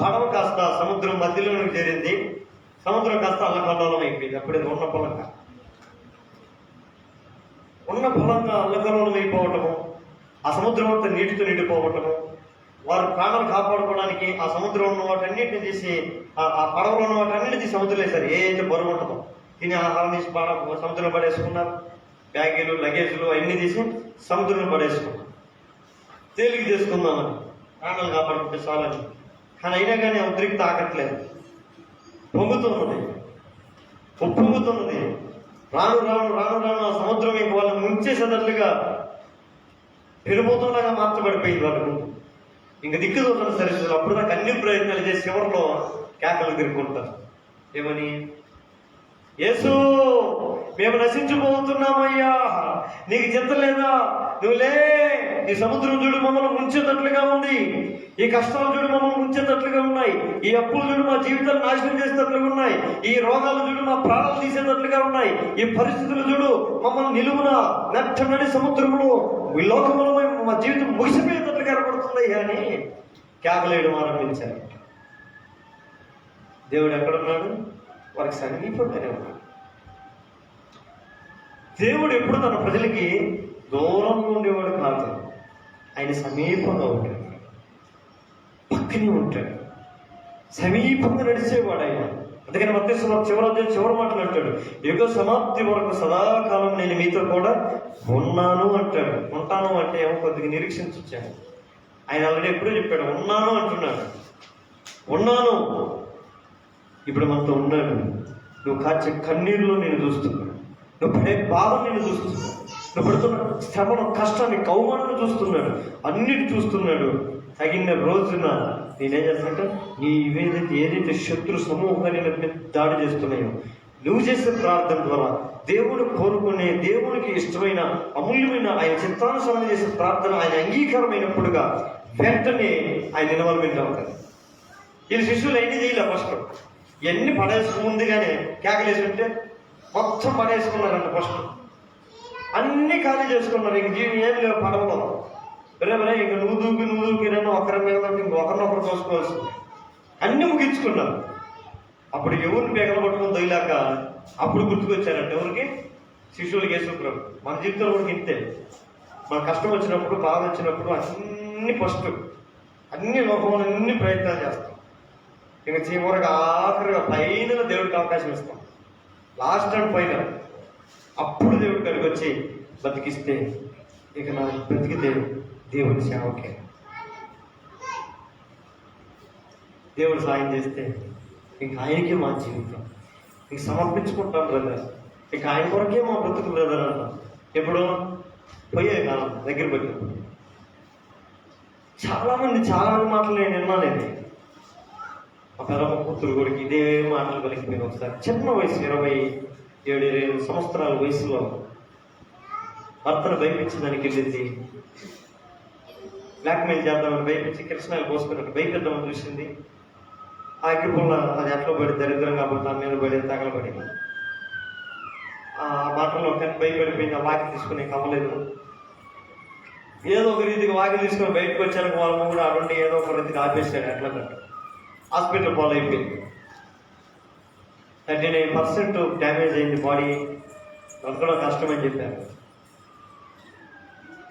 పడవ కాస్త సముద్రం మధ్యలోకి చేరింది. సముద్రం కాస్త అల్లకల్లోలం అయిపోయింది. అప్పుడే ఉన్న ఫలంగా అల్లకల్లోలం అయిపోవటము, ఆ సముద్రం అంతా నీటితో నిండిపోవటము, వారు ప్రాణాలు కాపాడుకోవడానికి ఆ సముద్రంలో ఉన్న వాటన్నిటిని తీసి, ఆ పడవలో ఉన్న వాటన్నిటిని తీసి సముద్రంలో వేశారు. ఏదైతే బరువు ఉంటుందో తిని ఆహారం తీసి సముద్రంలో పడేసుకున్నారు. బ్యాగీలు లగేజ్లు అన్నీ తీసి సముద్రంలో పడేసుకున్నారు. తేలిక చేసుకుందామని, ప్రాణాలు కాపాడుకుంటే చాలని. కానీ అయినా కానీ ఉద్రిక్త ఆగట్లేదు, పొంగుతున్నది, ఉప్పొంగుతున్నది. రాను ఆ సముద్రం ఇంక వాళ్ళని ముంచేసేటట్లుగా పెనుభూతంలాగా మార్చబడిపోయింది వాళ్ళ ముందు. ఇంక దిక్కుదోతున్న సరిగ్గా అప్పుడు నాకు అన్ని ప్రయత్నాలు చేసి చివరిలో కేకలు తిరుగుకుంటారు. ఏమని? యేసు మేము నశించిపోతున్నామయ్యా, నీకు చింత లేదా? నువ్వు లే, ఈ సముద్రం చూడు మమ్మల్ని ముంచేటట్లుగా ఉంది, ఈ కష్టాలు చూడు మమ్మల్ని ముంచేటట్లుగా ఉన్నాయి, ఈ అప్పులు చూడు మా జీవితాలు నాశనం చేసేటట్లుగా ఉన్నాయి, ఈ రోగాలు చూడు మా ప్రాణాలు తీసేటట్లుగా ఉన్నాయి, ఈ పరిస్థితులు చూడు మమ్మల్ని నిలువున నెట్టనడి సముద్రంలో ఈ లోకంలో మా జీవితం ముగిసిపోయేటట్లుగా కనపడుతుంది అని కేకలేయడం ఆరంభించారు. దేవుడు ఎక్కడున్నాడు? వారికి సమీపంగానే ఉన్నాడు. దేవుడు ఎప్పుడు తన ప్రజలకి దూరంగా ఉండేవాడు కాదు, ఆయన సమీపంగా ఉంటాడు, పక్కనే ఉంటాడు, సమీపంగా నడిచేవాడు ఆయన. అందుకని మత్తయి చివరి మాటలు అంటాడు, యుగ సమాప్తి వరకు సదాకాలం నేను మీతో కూడా ఉన్నాను అంటాడు. ఉంటాను అంటే ఏమో కొద్దిగా నిరీక్షించాను. ఆయన ఆల్రెడీ ఎప్పుడూ చెప్పాడు, ఉన్నాను అంటున్నాడు. ఉన్నాను, ఇప్పుడు మనతో ఉన్నాడు. నువ్వు కాచే కన్నీరులో నేను చూస్తున్నాను, నువ్వు పడే బాధను నేను చూస్తున్నాను, నువ్వు పడుతున్న శ్రమను, కష్టాన్ని, కౌమాలను చూస్తున్నాడు, అన్నిటి చూస్తున్నాడు. తగిన రోజున నేనేం చేస్తానంటే ఏదైతే శత్రు సమూహాన్ని దాడి చేస్తున్నాయో నువ్వు చేసే ప్రార్థన ద్వారా దేవుడు కోరుకునే, దేవునికి ఇష్టమైన అమూల్యమైన ఆయన చిత్తానుసారం చేసే ప్రార్థన ఆయన అంగీకారమైనప్పుడుగా వెంటనే ఆయన ఇన్వాల్వ్మెంట్ అవుతుంది. వీళ్ళు శిష్యులు ఎన్ని చేయలే, ఫస్ట్ ఎన్ని పడేసుకుందిగానే కేకలేసి ఉంటే మొత్తం పడేసుకున్నారంట. ఫస్ట్ అన్ని ఖాళీ చేసుకున్నారు, ఇంక జీవి ఏం లేవు పడవలో. బరే ఇంక నువ్వు దూకిరైనా ఒకరి మీద ఇంకొకరినొకరు చూసుకోవాల్సింది, అన్ని ముగించుకున్నారు. అప్పుడు ఎవరిని పేగలు పట్టుకుని తొయ్యలేక అప్పుడు గుర్తుకొచ్చారంటే ఎవరికి? శిష్యులకి. యేసుప్రభు మన జీవితంలో కూడా ఇంతే. మన కష్టం వచ్చినప్పుడు, బాధ వచ్చినప్పుడు అన్ని ఫస్ట్ అన్ని లోకంలో అన్ని ప్రయత్నాలు చేస్తాం. ఇక చివరికి ఆఖరిగా ఫైనల్ దేవుడికి అవకాశం ఇస్తాం, లాస్ట్ అండ్ ఫైనల్. అప్పుడు దేవుడు కలిగి వచ్చి బతికిస్తే ఇక నా బ్రతికితే దేవుడి సేవకే, దేవుడు సాయం చేస్తే ఇంక ఆయనకే మా జీవితం, ఇంక సమర్పించుకుంటాం బ్రదర్, ఇక ఆయన కొరకే మా బ్రతుకు బ్రదర్ అన్న. ఎప్పుడు పోయే కాలం దగ్గర పెట్టినప్పుడు చాలా మంది మాటలు నేను విన్నానండి. మా పెదమ్మ కూతురు కొడుకు ఇదే మాటలు కలిగిపోయిన ఒకసారి చిన్న వయసు 27-28 సంవత్సరాల వయసులో భర్తను భయపించడానికి వెళ్ళింది. బ్లాక్మెయిల్ చేద్దామని భయపించి కృష్ణాలు పోసుకున్నట్టు భయపెద్దామని చూసింది. ఆ అగ్గిపుల్ల అది ఎట్లా పడి దరిద్రం కాబట్టి ఆ మీద పడి తగలబడి ఆ మాటల్లో కానీ భయపడిపోయింది. ఆ వాకి తీసుకుని కమ్మలేదు. ఏదో ఒక రీతికి వాకి తీసుకుని బయటకు వచ్చాక వాళ్ళ కూడా అటువంటి ఏదో ఒక రీతికి ఆపేసాడు. ఎట్లా కట్టు హాస్పిటల్ పాలైపోయింది. 39% డ్యామేజ్ అయింది బాడీ, బ్రతకడం కష్టమని చెప్పారు.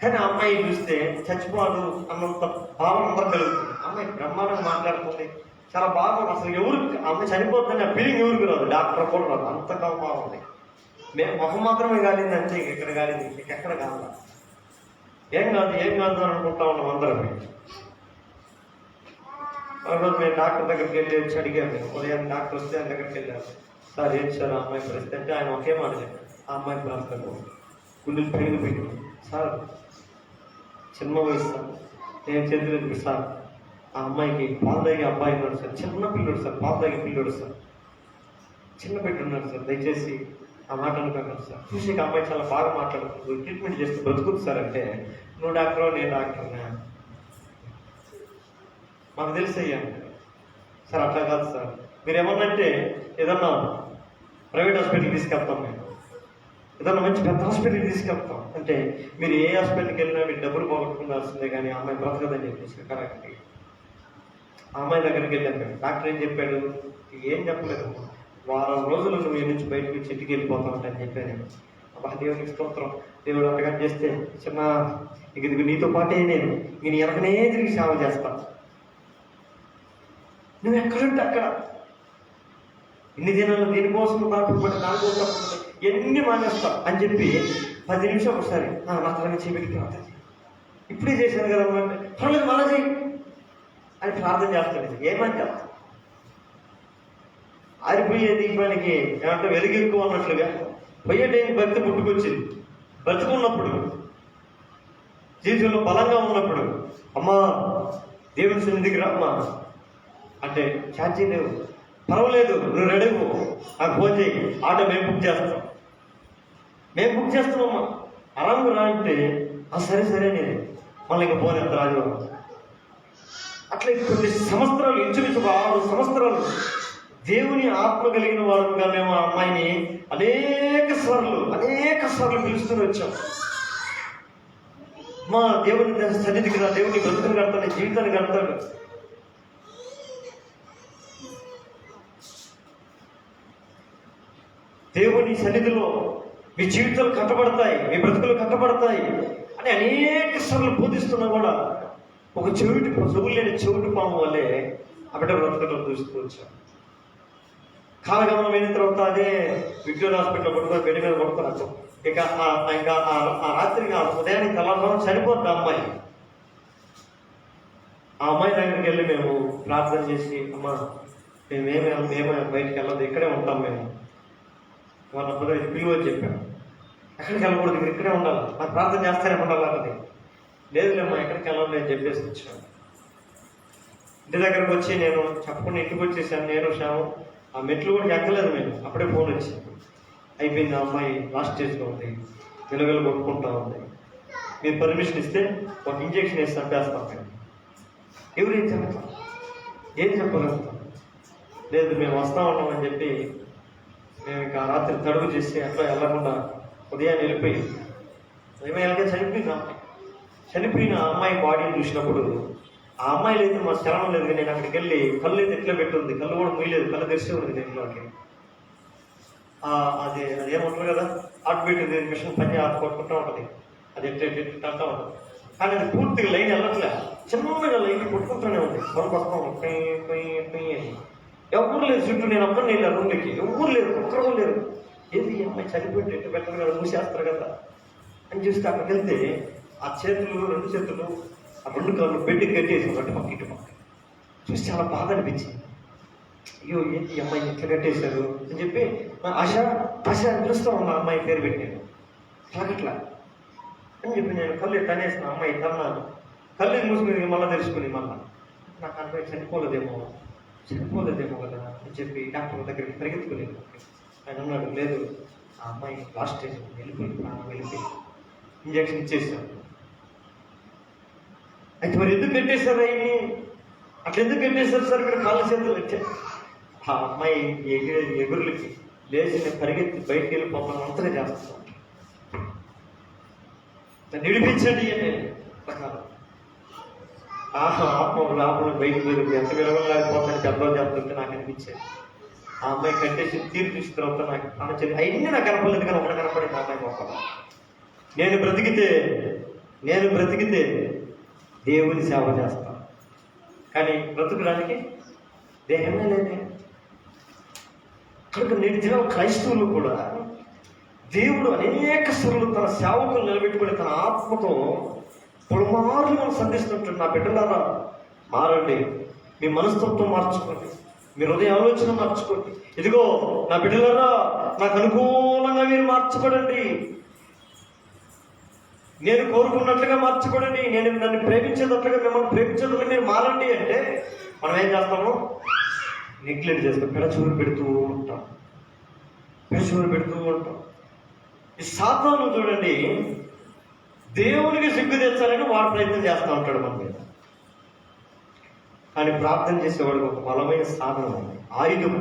కానీ ఆ అమ్మాయి చూస్తే చచ్చిపోదు అన్నంత భావం అందరం కలుగుతుంది. అమ్మాయి బ్రహ్మాండంగా మాట్లాడుతుంది, చాలా బాగా. అసలు ఎవరికి అమ్మాయి చనిపోతుందని ఆ ఫీలింగ్ ఎవరికి రాదు, డాక్టర్ కూడా రాదు, అంత బాగుంది. మేము మొహం మాత్రమే కాలింది అంతే, ఇక్కడ కాలింది ఇంకెక్కడ కాదు. ఏం కాదు అని అనుకుంటా ఉన్నాం అందరం. రోజు మేము డాక్టర్ దగ్గరికి వెళ్ళి వచ్చి అడిగాము. ఉదయం డాక్టర్ వస్తే ఆయన దగ్గరికి వెళ్ళాము. సార్ ఏంటి సార్ ఆ అమ్మాయి పరిస్థితి అంటే ఆయన ఒకే మాట చెప్పారు, ఆ అమ్మాయి ప్రాంతంలో గుండెలు పెరిగిపోయింది సార్, చిన్న వయసు సార్, నేను చేతులు సార్ ఆ అమ్మాయికి పాలు తాగే అబ్బాయి ఉన్నాడు సార్, చిన్న పిల్లడు సార్, పాలు తాగే పిల్లడు సార్, చిన్న బిడ్డ ఉన్నాడు సార్, దయచేసి ఆ మాట అనుకోకండి సార్. చూసి ఆ అమ్మాయి చాలా బాగా మాట్లాడుతుంది, ట్రీట్మెంట్ చేస్తే బ్రతుకుతుంది సార్ అంటే, నువ్వు డాక్టర్ నేను డాక్టర్నా మాకు తెలుసు అయ్యా సార్. అట్లా కాదు సార్, మీరు ఏమన్నంటే ఏదన్నా ప్రైవేట్ హాస్పిటల్కి తీసుకెళ్తాం, మేము ఏదన్నా మంచి పెద్ద హాస్పిటల్కి తీసుకెళ్తాం అంటే, మీరు ఏ హాస్పిటల్కి వెళ్ళినా మీరు డబ్బులు పోగొట్టుకున్నాల్సిందే కానీ అమ్మాయి బ్రతకదని చెప్పేసి కరెక్ట్. ఆ అమ్మాయి దగ్గరికి వెళ్ళాను. డాక్టర్ ఏం చెప్పాడు? ఏం చెప్పలేదు, వారం రోజులు నువ్వు ఈ నుంచి బయటకు వచ్చి ఇంటికి వెళ్ళిపోతావు అంటే అని చెప్పాను. అబ్బా దేవునికి స్తోత్రం, దేవుడు అంతగా చేస్తే చిన్న ఇక నీతో పాటే నేను నీ వెనకనే తిరిగి సేవ చేస్తాను, నువ్వు ఎక్కడంటే అక్కడ ఇన్ని దినాలు దీనికోసం బాధపడి దానికోసం ఎన్ని మానేస్తా అని చెప్పి 10 నిమిషాలు ఒకసారి మాత్రమే చేపెట్టి ప్రార్థన ఇప్పుడే చేశాను కదా అంటే, పర్లేదు మళ్ళా చేయి అని ప్రార్థన చేస్తాడు. ఏమని చేస్తా ఆరిపోయే దీపానికి ఏమంటే వెలుగు ఎక్కువ అన్నట్లుగా పోయే టైం భక్తి పుట్టుకొచ్చింది. బ్రతుకున్నప్పుడు జీవితంలో బలంగా ఉన్నప్పుడు అమ్మా దేవుని సన్నిధికి రమ్మా అంటే ఛార్జీ లేవు, పర్వాలేదు నువ్వు రెడీవు, నాకు ఫోన్ చేయి, ఆటో మేము బుక్ చేస్తాం. మేము బుక్ చేస్తామమ్మా, ఆరాంగా రా అంటే సరే సరే నేను మళ్ళీ ఇంకా పోనేంత రాజు. అట్లా కొన్ని సంవత్సరాలు, ఇంచుమించు 6 సంవత్సరాలు దేవుని ఆత్మ కలిగిన వారుగా మేము ఆ అమ్మాయిని అనేక సార్లు పిలుస్తూనే వచ్చాం. మా దేవుని సన్నిధికి రా, దేవుని బ్రతుకుని కడతాను, నీ జీవితాన్ని కడతాడు. దేవుని సన్నిధిలో మీ జీవితాలు కట్టబడతాయి, మీ బ్రతుకులు కట్టబడతాయి అని అనేక సార్లు బోధిస్తున్నా కూడా ఒక చెవులు లేని చెవిటి పాము వల్లే ఆ బిడ్డ బ్రతుకులో చూస్తూ వచ్చాం. కాలగమనం అయిన తర్వాత అదే విక్టోరియా హాస్పిటల్ పట్టుకొని బెడ్ మీద పడుకున్నాను. ఇంకా ఆ రాత్రికి ఉదయానికి తెల్లవారు చనిపోద్ది ఆ అమ్మాయి. ఆ అమ్మాయి దగ్గరికి వెళ్ళి మేము ప్రార్థన చేసి, అమ్మ మేమే బయటికి వెళ్ళదు, ఇక్కడే ఉంటాం మేము, వాళ్ళ పిలువ అని చెప్పాను. ఎక్కడికి వెళ్ళకూడదు, ఇక్కడే ఉండాలి, నాకు ప్రార్థన చేస్తానే ఉండాలి అన్నది. లేదులేమ్మా ఎక్కడికి వెళ్ళాలి అని చెప్పేసి వచ్చాను. ఇంటి దగ్గరకు వచ్చి నేను చెప్పకుండా ఇంటికి వచ్చేసాను. నేను శ్యాము ఆ మెట్లు కూడా ఎక్కలేదు మేము. అప్పుడే ఫోన్ వచ్చింది, అయిపోయింది, ఆ అమ్మాయి లాస్ట్ స్టేజ్లో ఉంది, వెలుగులు కొట్టుకుంటా ఉంది, మీరు పర్మిషన్ ఇస్తే ఒక ఇంజెక్షన్ వేసి చంపేస్తాం. మేము ఎవరేం చెప్తాం, ఏం చెప్పగలుగుతాం? లేదు మేము వస్తా ఉన్నామని చెప్పి మేము ఇంకా రాత్రి తడుగు చేసి అట్లా వెళ్ళకుండా ఉదయాన్ని వెళ్ళిపోయి ఏమైనా చనిపోయిన ఆ అమ్మాయి బాడీని చూసినప్పుడు ఆ అమ్మాయిలు అయితే మా స్థలం లేదు. నేను అక్కడికి వెళ్ళి కళ్ళు అయితే ఎట్లా పెట్టుంది, కళ్ళు కూడా మూయలేదు, కళ్ళు తెరిచి ఉంది దీంట్లోకి. అదేమంటారు కదా, హార్ట్ బీట్ మిషన్ పని కొట్టుకుంటూ ఉంటుంది, అది ఎట్లా ఉంటుంది. కానీ అది పూర్తిగా లైన్ వెళ్ళట్లే, చిన్నగా లైన్ కొట్టుకుంటూనే ఉంది. కొనుకొస్తాం అని ఎవరు లేదు చుట్టూ, నేను ఒక్కరిని వెళ్ళా రూమ్లకి, ఎవరు లేరు, ఒక్కరు లేరు. ఏది అమ్మాయి చనిపోయింది, ఎట్టు పెట్టరు కదా, మూసేస్తారు కదా అని చూస్తే అక్కడికి వెళ్తే ఆ చేతులు, 2 చేతులు, ఆ 2 కాళ్ళు బెడ్కి కట్టేసి అటు పక్క ఇటు పక్క చూసి చాలా బాధ అనిపించింది. అయ్యో ఏంటి ఈ అమ్మాయి ఎట్లా కట్టేశారు అని చెప్పి ఆశ అని పిలుస్తూ ఉన్నా. అమ్మాయి పేరు పెట్టాను అట్లా అని చెప్పి నేను కళ్ళు తనేసిన అమ్మాయి తన్నాను. కళ్ళు మూసుకుని మళ్ళీ తెలుసుకుని మళ్ళీ నాకు అమ్మాయి చనిపోలేదేమో కదా అని చెప్పి డాక్టర్ దగ్గరికి పరిగెత్తుకోలేదు. ఆయన అన్నాడు, లేదు ఆ అమ్మాయి లాస్ట్ స్టేజ్ వెళ్ళిపోయి ఇంజక్షన్ ఇచ్చేసాను. అయితే మరి ఎందుకు కట్టేశారు ఆయన్ని, అట్లా ఎందుకు కట్టేశారు సార్ మీరు కాళ్ళ చేతులు వచ్చాయి? ఆ అమ్మాయి ఎగురులకి లేచి నేను పరిగెత్తి బయటికి వెళ్ళిపోతాను అంతగా చేస్తాను, నిడిపించండి అని ప్రకారం ఆత్మ లోపల బయటకు వెళ్ళి ఎంత విలువలేకపోతాను పెద్దలు చెప్తుంటే నాకు అనిపించేది. ఆ అమ్మాయి కట్టేసి తీర్పు తీసిన తర్వాత నాకు అనిపించేది. అవన్నీ నాకు కనపడలేదు, కానీ ఒకటి కనపడింది ఆ అమ్మాయి మొక్క. నేను బ్రతికితే దేవుని సేవ చేస్తాను, కానీ బ్రతుకుడానికి దేహమే లేదే. కనుక నేటి దినం క్రైస్తవులు కూడా దేవుడు అనేక సార్లు తన సేవకులు నిలబెట్టుకుని తన ఆత్మతో పలుమార్లు మనం సంధిస్తుంటాడు. నా బిడ్డలారా మారండి, మీ మనస్తత్వం మార్చుకోండి, మీ హృదయ ఆలోచన మార్చుకోండి. ఇదిగో నా బిడ్డలారా నాకు అనుకూలంగా మీరు మార్చబడండి, నేను కోరుకున్నట్లుగా మార్చబడండి, నేను నన్ను ప్రేమించేటట్లుగా మిమ్మల్ని ప్రేమించేటట్లుగా మీరు మారండి అంటే మనం ఏం చేస్తాము? నెగ్లెక్ట్ చేస్తాం, పెడచూరు పెడుతూ ఉంటాం. ఈ సాతాను చూడండి, దేవునికి సిగ్గు తెచ్చాలని వాడు ప్రయత్నం చేస్తూ ఉంటాడు మన మీద. కానీ ప్రార్థన చేసేవాడికి ఒక బలమైన సాధనం ఉంది, ఆయుధం.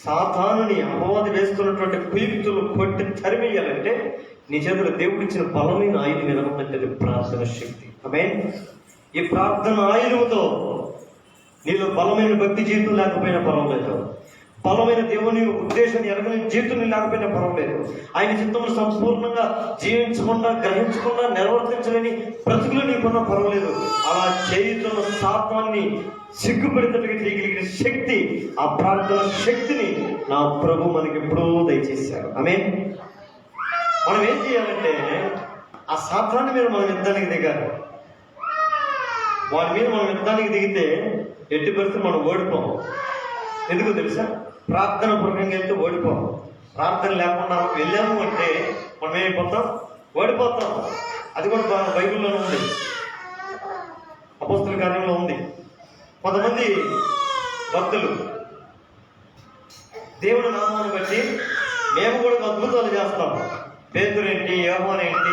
సాతానుని అపవాది వేస్తున్నటువంటి కుయుక్తులు కొట్టి తరిమేయాలంటే నీ చేతులు దేవుడిచ్చిన బలమైన ఆయుధం ఏదనుందంటే అది ప్రార్థన శక్తి. ఆమేన్. ఈ ప్రార్థన ఆయుధంతో నీలో బలమైన భక్తి జీవితం లేకపోయినా పర్వాలేదు, బలమైన దేవుని ఉద్దేశాన్ని ఎరగని జీవితం లేకపోయినా పర్వాలేదు, ఆయన చిత్తమును సంపూర్ణంగా జీవించకుండా గ్రహించకుండా నిర్వర్తించలేని బ్రతుకులు నీకున్నా పర్వాలేదు. అలా చేయుతున్న శాపాన్ని సిగ్గుపడితేట్టుగా చేయగలిగిన శక్తి, ఆ ప్రార్థన శక్తిని నా ప్రభు మనకి ఎప్పుడూ దయచేశారు. ఆమేన్. మనం ఏం చేయాలంటే ఆ శాపాన్ని మీద మనం యుద్ధానికి దిగాలి. వాడి మీద మనం యుద్ధానికి దిగితే ఎట్టి పరిస్థితి మనం ఓడిపోం. ఎందుకు తెలుసా? ప్రార్థన పూర్వకంగా వెళ్తే ఓడిపోం. ప్రార్థన లేకుండా వెళ్ళాము అంటే మనం ఏమైపోతాం? ఓడిపోతాం. అది కూడా బైబిల్లోనే ఉంది, అపోస్తల కార్యంలో ఉంది. కొంతమంది భక్తులు దేవుని నామాన్ని బట్టి మేము కూడా అద్భుతాలు చేస్తాము, పేతురు ఏంటి, యోహాను ఏంటి,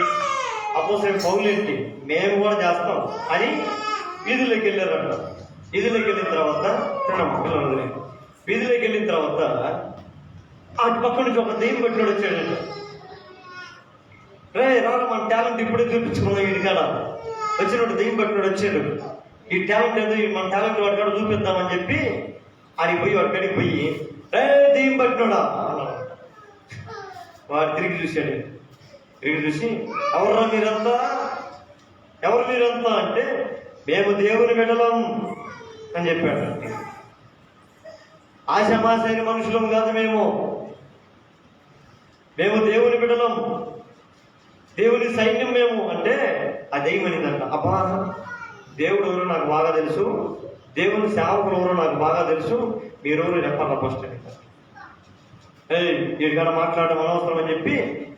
అపోస్తలుడైన పౌలు ఏంటి, మేము కూడా చేస్తాం అని వీధుల్లోకి వెళ్ళారంట. వీధుల్లోకి వెళ్ళిన తర్వాత వీధుల్లోకి వెళ్ళిన తర్వాత అటు పక్క నుంచి ఒక దెయ్యం పట్టినోడు వచ్చాడంట. రే రాను, మన టాలెంట్ ఇప్పుడే చూపించుకున్నాం వీడికాడ. వచ్చినట్టు దెయ్యం పట్టినోడు వచ్చాడు. ఈ టాలెంట్ ఏదో మన టాలెంట్ వాడి కాడ చూపిద్దామని చెప్పి ఆడికి పోయి వాడి కాడికి పోయి, రే దెయ్యం పట్టినోడా అన్నాడు. వాడు తిరిగి చూశాడు. తిరిగి చూసి, ఎవరు మీరంతా అంటే, మేము దేవుని బిడ్డలం అని చెప్పాడు. ఆశామాసైన మనుషులం కాదు మేము దేవుని బిడ్డలం, దేవుని సైన్యం మేము అంటే ఆ దెయ్యం అనిందంట. అబ్బా, దేవుడు ఎవరో నాకు బాగా తెలుసు, దేవుని సేవకులు ఎవరో నాకు బాగా తెలుసు, మీరెవరో చెప్పాలి ఫస్ట్ అని. వీడికాడ మాట్లాడడం అనవసరం అని చెప్పి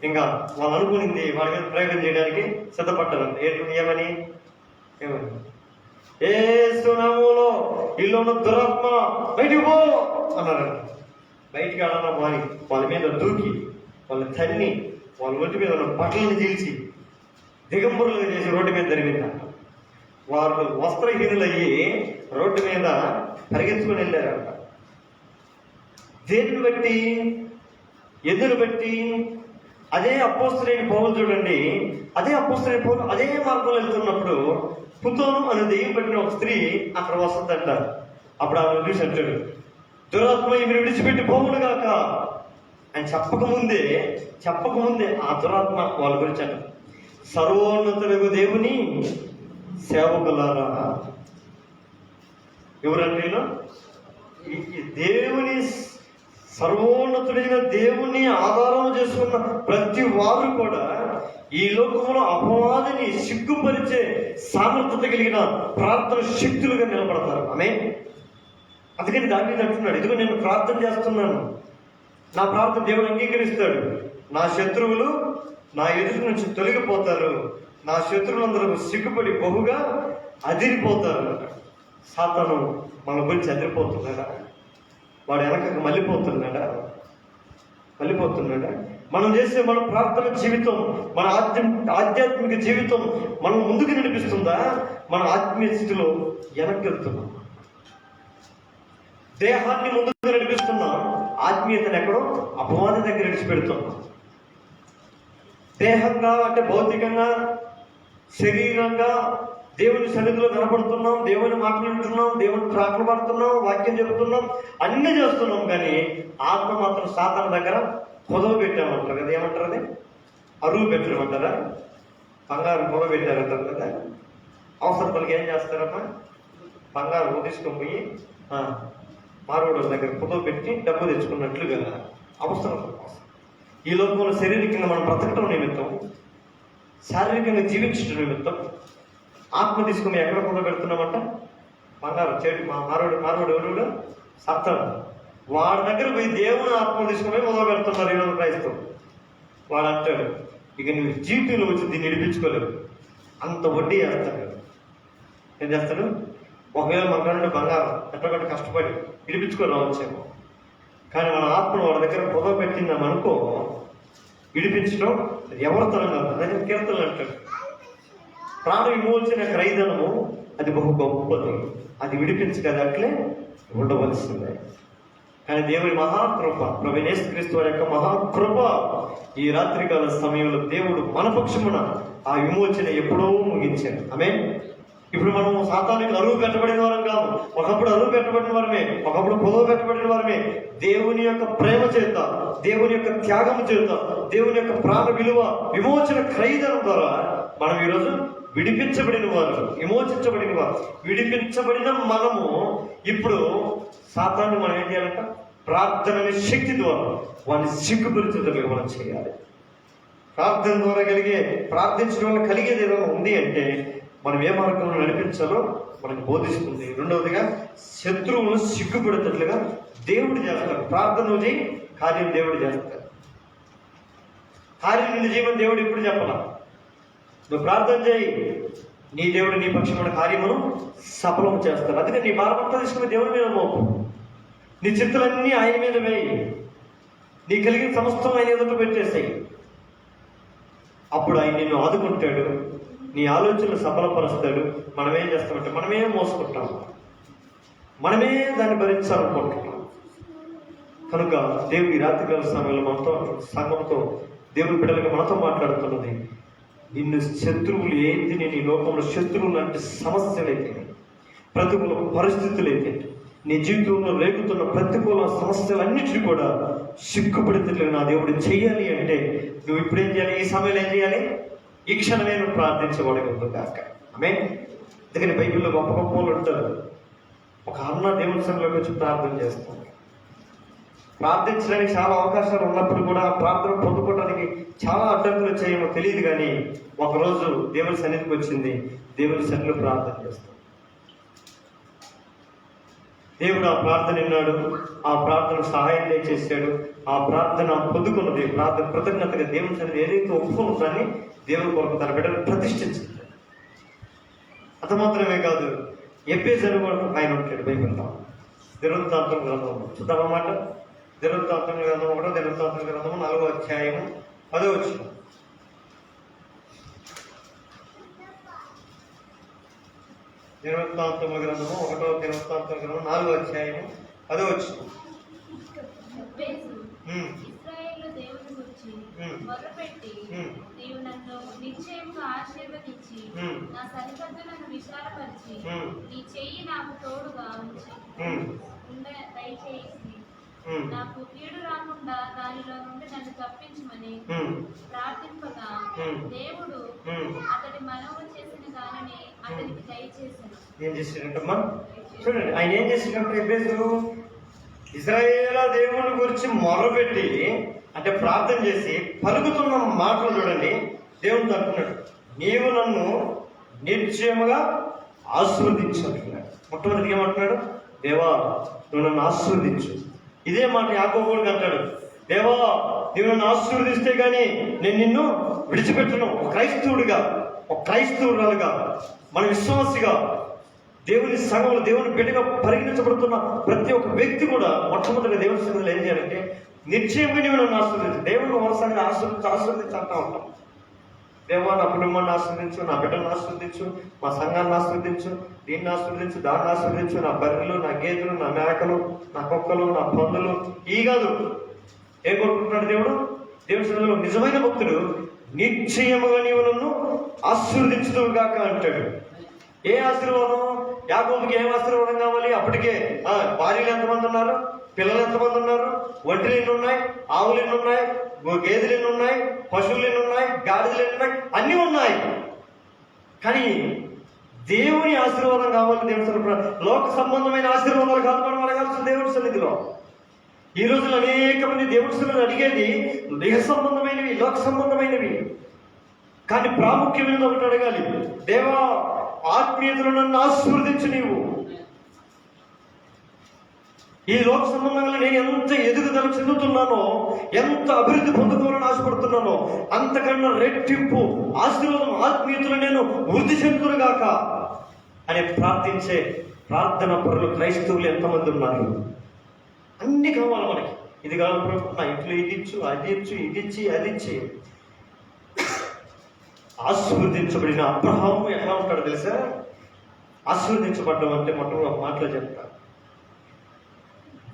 ఇంకా వాళ్ళు అనుకునింది వాళ్ళ మీద ప్రయోగం చేయడానికి సిద్ధపడ్డారంట. ఏమని ఏసునామములో ఇల్లు ఉన్న దురాత్మ బయటికి పో అన్నారంట. బయటికి ఆడన్నా మాని వాళ్ళ మీద దూకి వాళ్ళ తన్ని వాళ్ళ ఒంటి మీద ఉన్న బట్టలను చీల్చి దిగంబరులుగా చేసి రోడ్డు మీద జరిగిందంట. వారు వస్త్రహీనులయ్యి రోడ్డు మీద పరిగెత్తుకుని వెళ్ళారంట. దేనిని బట్టి? ఎదురు బట్టి. అదే అపోస్తలుడైన పౌలు చూడండి, అదే అపోస్తలుడైన పౌలు అదే మార్గంలో వెళ్తున్నప్పుడు పుతోను అనే దెయ్యం పట్టిన ఒక స్త్రీ అక్కడ వస్తుందంట. అప్పుడు ఆమె చూసి అంటాడు, దురాత్మ మీరు విడిచిపెట్టి పోవును గాక అని చెప్పకముందే ఆ దురాత్మ వాళ్ళ గురించి అంట, సర్వోన్నతులకు దేవుని సేవకులారా. ఎవరంటే దేవుని సర్వోన్నతుడైన దేవుని ఆధారం చేసుకున్న ప్రతి వారు కూడా ఈ లోకంలో అపవాదిని సిగ్గుపరిచే సామర్థ్యత కలిగిన ప్రార్థన శక్తులుగా నిలబడతారు. అందుకని దావీదు అంటున్నాడు, ఇదిగో నేను ప్రార్థన చేస్తున్నాను, నా ప్రార్థన దేవుడు అంగీకరిస్తాడు, నా శత్రువులు నా ఎదురు నుంచి తొలగిపోతారు, నా శత్రువులందరూ సిగ్గుపడి బహుగా అదిరిపోతారు. సాతాను మన గురించి అదిరిపోతున్నాడా? వాడు వెనకకు మళ్ళీపోతున్నాడా? మనం చేసే మన ప్రార్థన జీవితం, మన ఆధ్యాత్మిక జీవితం మనం ముందుకు నడిపిస్తుందా? మన ఆత్మీయ స్థితిలో వెనక్కి వెళ్తున్నాం. దేహాన్ని ముందుకు నడిపిస్తున్నాం, ఆత్మీయతను ఎక్కడో అపవాది దగ్గర విడిచిపెడుతున్నాం. దేహంగా అంటే భౌతికంగా, శరీరంగా దేవుని సన్నిధిలో కనపడుతున్నాం, దేవుని మాట్లాడుతున్నాం, దేవుని ప్రార్థన పడుతున్నాం, వాక్యం చెబుతున్నాం, అన్ని చేస్తున్నాం. కానీ ఆత్మ మాత్రం సాతాను దగ్గర పొదవ పెట్టామంటారు కదా. ఏమంటారు? అది అరువు పెట్టామంటారా? బంగారు పొదవ పెట్టారంటారు కదా. అవసరం పలికి ఏం చేస్తారమ్మా? బంగారు తీసుకొని పోయి మారుడు దగ్గర పొదవ పెట్టి డబ్బు తెచ్చుకున్నట్లుగా అవసరం. ఈ లోకంలో శారీరకంగా మనం బ్రతకటం నిమిత్తం, శారీరకంగా జీవించడం నిమిత్తం ఆత్మ తీసుకుని ఎక్కడ పొంద పెడుతున్నామంట? బంగారు చెడు మానవుడు ఎవరు? సత్తాడు. వాడి దగ్గర పోయి దేవుని ఆత్మ తీసుకుని మొదలు పెడుతున్నారు ఈరోజు క్రైస్తవం. వాడు అంటాడు, ఇక నువ్వు జీవితంలో వచ్చి దీన్ని విడిపించుకోలేవు, అంత వడ్డీ చేస్తాడు. ఏం చేస్తాడు? ఒకవేళ మన నుండి బంగారం ఎట్టగట్టు కష్టపడి విడిపించుకొని రావచ్చేమో, కానీ మన ఆత్మను వాడి దగ్గర పొదవ పెట్టిందామనుకో, విడిపించడం ఎవరి తరం కాదు. అదే కీర్తనలు అంటాడు, ప్రాణ విమోచన క్రైదనము అది బహు గొప్పది, అది విడిపించగల అట్లే ఉండవలసిందే. కానీ దేవుని మహాకృప, ప్రభువైన యేసుక్రీస్తు వారి యొక్క మహాకృప, ఈ రాత్రికాల సమయంలో దేవుడు మన పక్షమున ఆ విమోచన ఎప్పుడో ముగించాడు. ఇప్పుడు మనం సాతానికి అరువు పెట్టబడిన వారం కాదు. ఒకప్పుడు అరువు పెట్టబడిన వారమే, ఒకప్పుడు పొదవ పెట్టబడిన వారమే. దేవుని యొక్క ప్రేమ చేత, దేవుని యొక్క త్యాగము చేత, దేవుని యొక్క ప్రాణ విలువ విమోచన క్రైదనం ద్వారా మనం ఈరోజు విడిపించబడిన వారు, విమోచించబడిన వారు. విడిపించబడిన మనము ఇప్పుడు సాతాన్ని మనం ఏం చేయాలంట? ప్రార్థన శక్తి ద్వారా వాడిని సిగ్గుపరిచేందుకు మనం చేయాలి. ప్రార్థన ద్వారా ప్రార్థించడం వల్ల కలిగేది ఏదైనా ఉంది అంటే మనం ఏ మార్గంలో నడిపించాలో మనకు బోధిస్తుంది. రెండవదిగా శత్రువులను సిగ్గుపడేటట్లుగా దేవుడు చేస్తాడు. ప్రార్థన చేయి, కార్యం దేవుడు చేస్తాడు. కార్యం నిన్ను చేయమని దేవుడు ఇప్పుడు చెప్పాల. నువ్వు ప్రార్థన చేయి, నీ దేవుడు నీ పక్షమైన కార్యమును సఫలం చేస్తాడు. అందుకని నీ భారమంతా తీసుకుని దేవుడి మీద మోపు, నీ చిత్తులన్నీ ఆయన మీద వేయి, నీ కలిగిన సమస్తం ఆయన ఎదుట పెట్టేస్తాయి. అప్పుడు ఆయన నిన్ను ఆదుకుంటాడు, నీ ఆలోచనలు సఫలపరుస్తాడు. మనం ఏం చేస్తామంటే మనమే మోసుకుంటాం, మనమే దాన్ని భరించాలనుకుంటున్నాం. కనుక దేవుడి రాత్రికాల సమయంలో మనతో, సంఘంతో, దేవుడి బిడ్డలకి మనతో మాట్లాడుతున్నది, నిన్ను శత్రువులు ఏంటి, నేను ఈ లోకంలో శత్రువులు అంటే సమస్యలైతే, ప్రతికూల పరిస్థితులైతే, నీ జీవితంలో రేగుతున్న ప్రతికూల సమస్యలన్నిటినీ కూడా సిగ్గుపడితే నా దేవుడు చెయ్యాలి అంటే నువ్వు ఇప్పుడు ఏం చేయాలి? ఈ సమయంలో ఏం చేయాలి? ఈ క్షణమే నువ్వు ప్రార్థించబడగలదు కాక. ఆమె అందుకని బైబిల్లో గొప్ప గొప్ప వాళ్ళు ఉంటారు. ఒక అన్న దేవుని సభలోకి వచ్చి ప్రార్థన చేస్తాం. ప్రార్థించడానికి చాలా అవకాశాలు ఉన్నప్పుడు కూడా ప్రార్థన పొందుకోవడానికి చాలా అడ్డంకులు వచ్చాయేమో తెలియదు, కానీ ఒకరోజు దేవుని సన్నిధికి వచ్చింది, దేవుని సన్నిధిలో ప్రార్థన చేస్తాం. దేవుడు ఆ ప్రార్థన విన్నాడు, ఆ ప్రార్థన సహాయం చేశాడు, ఆ ప్రార్థన పొందుకున్నది. ప్రార్థన కృతజ్ఞతగా దేవుని సన్నిధి ఏదైతే ఒప్పుకున్న దాన్ని దేవుని కొరకు తన బిడ్డను ప్రతిష్ఠించింది. అంత మాత్రమే కాదు, ఎబ్బేజరు వరకు ఆయన ఉంటాడు బైబిల్లో. దినవృత్తాంతం గ్రంథం చూద్దామన్నమాట. దినవృత్తాంతం గ్రంథం 1, దినవృత్తాంతం గ్రంథము 4వ అధ్యాయము 10వ వచనం. దినవృత్తాంతముల గ్రంథము 1వ దినవృత్తాంతం గ్రంథం 4వ అధ్యాయము 10వ వచనం. ఇశ్రాయేలు దేవుని గురించి మొదలుపెట్టి, నీవు నన్ను నిశ్చయంగా ఆశీర్వదించి నా సరిహద్దులను విశాలపరిచి నీ చెయ్యి నాకు తోడుగా ఉంచి దయచేసి నాకు కీడు రాకుండా దానిలో నుండి నన్ను తప్పించమని ప్రార్థింపగా దేవుడు అతడి మనవి చేసిన దానిని అతనికి దయచేసాను. ఏం చేసినట్టమ్మా చూడండి, ఆయన ఏం చేసినట్టు ఎబ్బేజరు ఇశ్రాయేల దేవుని గురించి మొరపెట్టి, అంటే ప్రార్థన చేసి పలుకుతున్న మాటలు చూడండి. దేవునితో అంటున్నాడు, నీవు నన్ను నిశ్చయముగా ఆశీర్వదించుకుంటున్నాడు. మొట్టమొదటిగా ఏమంటున్నాడు? దేవా నువ్వు నన్ను ఆశీర్వదించు. ఇదే మాట యాకోబు అంటాడు, దేవా నువ్వు నన్ను ఆశీర్వదిస్తే కానీ నేను నిన్ను విడిచిపెట్టను. ఒక క్రైస్తవుడిగా, ఒక క్రైస్తవురాలుగా, మన విశ్వాసిగా, దేవుని సంఘంలో దేవుని బిడ్డగా పరిగణించబడుతున్న ప్రతి ఒక్క వ్యక్తి కూడా మొట్టమొదటిగా దేవుని సన్నిధిలో ఏం చేయాలంటే నిశ్చయంగా నువ్వు నన్ను ఆశీర్వదించు. దేవుని వరుసగా ఆశీర్వదించి అంటా ఉంటాం. దేవా నా కుటుంబాన్ని ఆశీర్వదించు, నా బిడ్డను ఆశీర్వదించు, మా సంఘాన్ని ఆశీర్వదించు, దీన్ని ఆశీర్వదించు, దాన్ని ఆశీర్వదించు, నా బర్రెలు, నా గేదెలు, నా మేకలు, నా కుక్కలు, నా పందులు. ఈ కాదు ఏం కోరుకుంటున్నాడు దేవుడు? దేవుని సన్నిధిలో నిజమైన భక్తుడు నిశ్చయముగా నీవు నన్ను ఆశీర్వదించుదువు గాక అంటాడు. ఏ ఆశీర్వాదం? యాకోబుకి ఏం ఆశీర్వాదం కావాలి? అప్పటికే భార్యలు ఎంతమంది ఉన్నారు, పిల్లలు ఎంతమంది ఉన్నారు, ఒంటెలు ఎన్ని ఉన్నాయి, ఆవులు ఎన్ని ఉన్నాయి, గేదెలు ఎన్ని ఉన్నాయి, పశువులు ఎన్ని ఉన్నాయి, గాడిదలు ఎన్ని ఉన్నాయి, అన్నీ ఉన్నాయి. కానీ దేవుని ఆశీర్వాదం కావాలి. దేవుని సన్నిధిలో లోక సంబంధమైన ఆశీర్వాదాలు కాదు మనం అడగాల్సిన దేవుని సన్నిధిలో. ఈ రోజుల్లో అనేక మంది దేవుని సన్నిధిలో అడిగేది దేహ సంబంధమైనవి, లోక సంబంధమైనవి. కానీ ప్రాముఖ్యమైనది ఒకటి అడగాలి, దేవా ఆత్మీయతలు నన్ను ఆశీర్వదించు. నీవు ఈ లోక సంబంధంగా నేను ఎంత ఎదుగుదల చెందుతున్నానో, ఎంత అభివృద్ధి పొందుకోవాలని ఆశపడుతున్నానో, అంతకన్నా రెట్టింపు ఆశీర్వాదం ఆత్మీయతలు నేను వృద్ధి చెందుతుగాక అని ప్రార్థించే ప్రార్థన పరులు క్రైస్తవులు ఎంతమంది ఉన్నారు? అన్ని కావాలి మనకి. ఇది కావాలి, నా ఇంట్లో ఇది ఇచ్చు, అది ఇచ్చు, ఇది ఇచ్చి అది ఇచ్చి. ఆశీర్వదించబడిన అబ్రహాము ఎలా ఉంటాడో తెలుసా? ఆశీర్వదించబడ్డం అంటే మొట్టమొదటి మాటలో చెప్తాడు,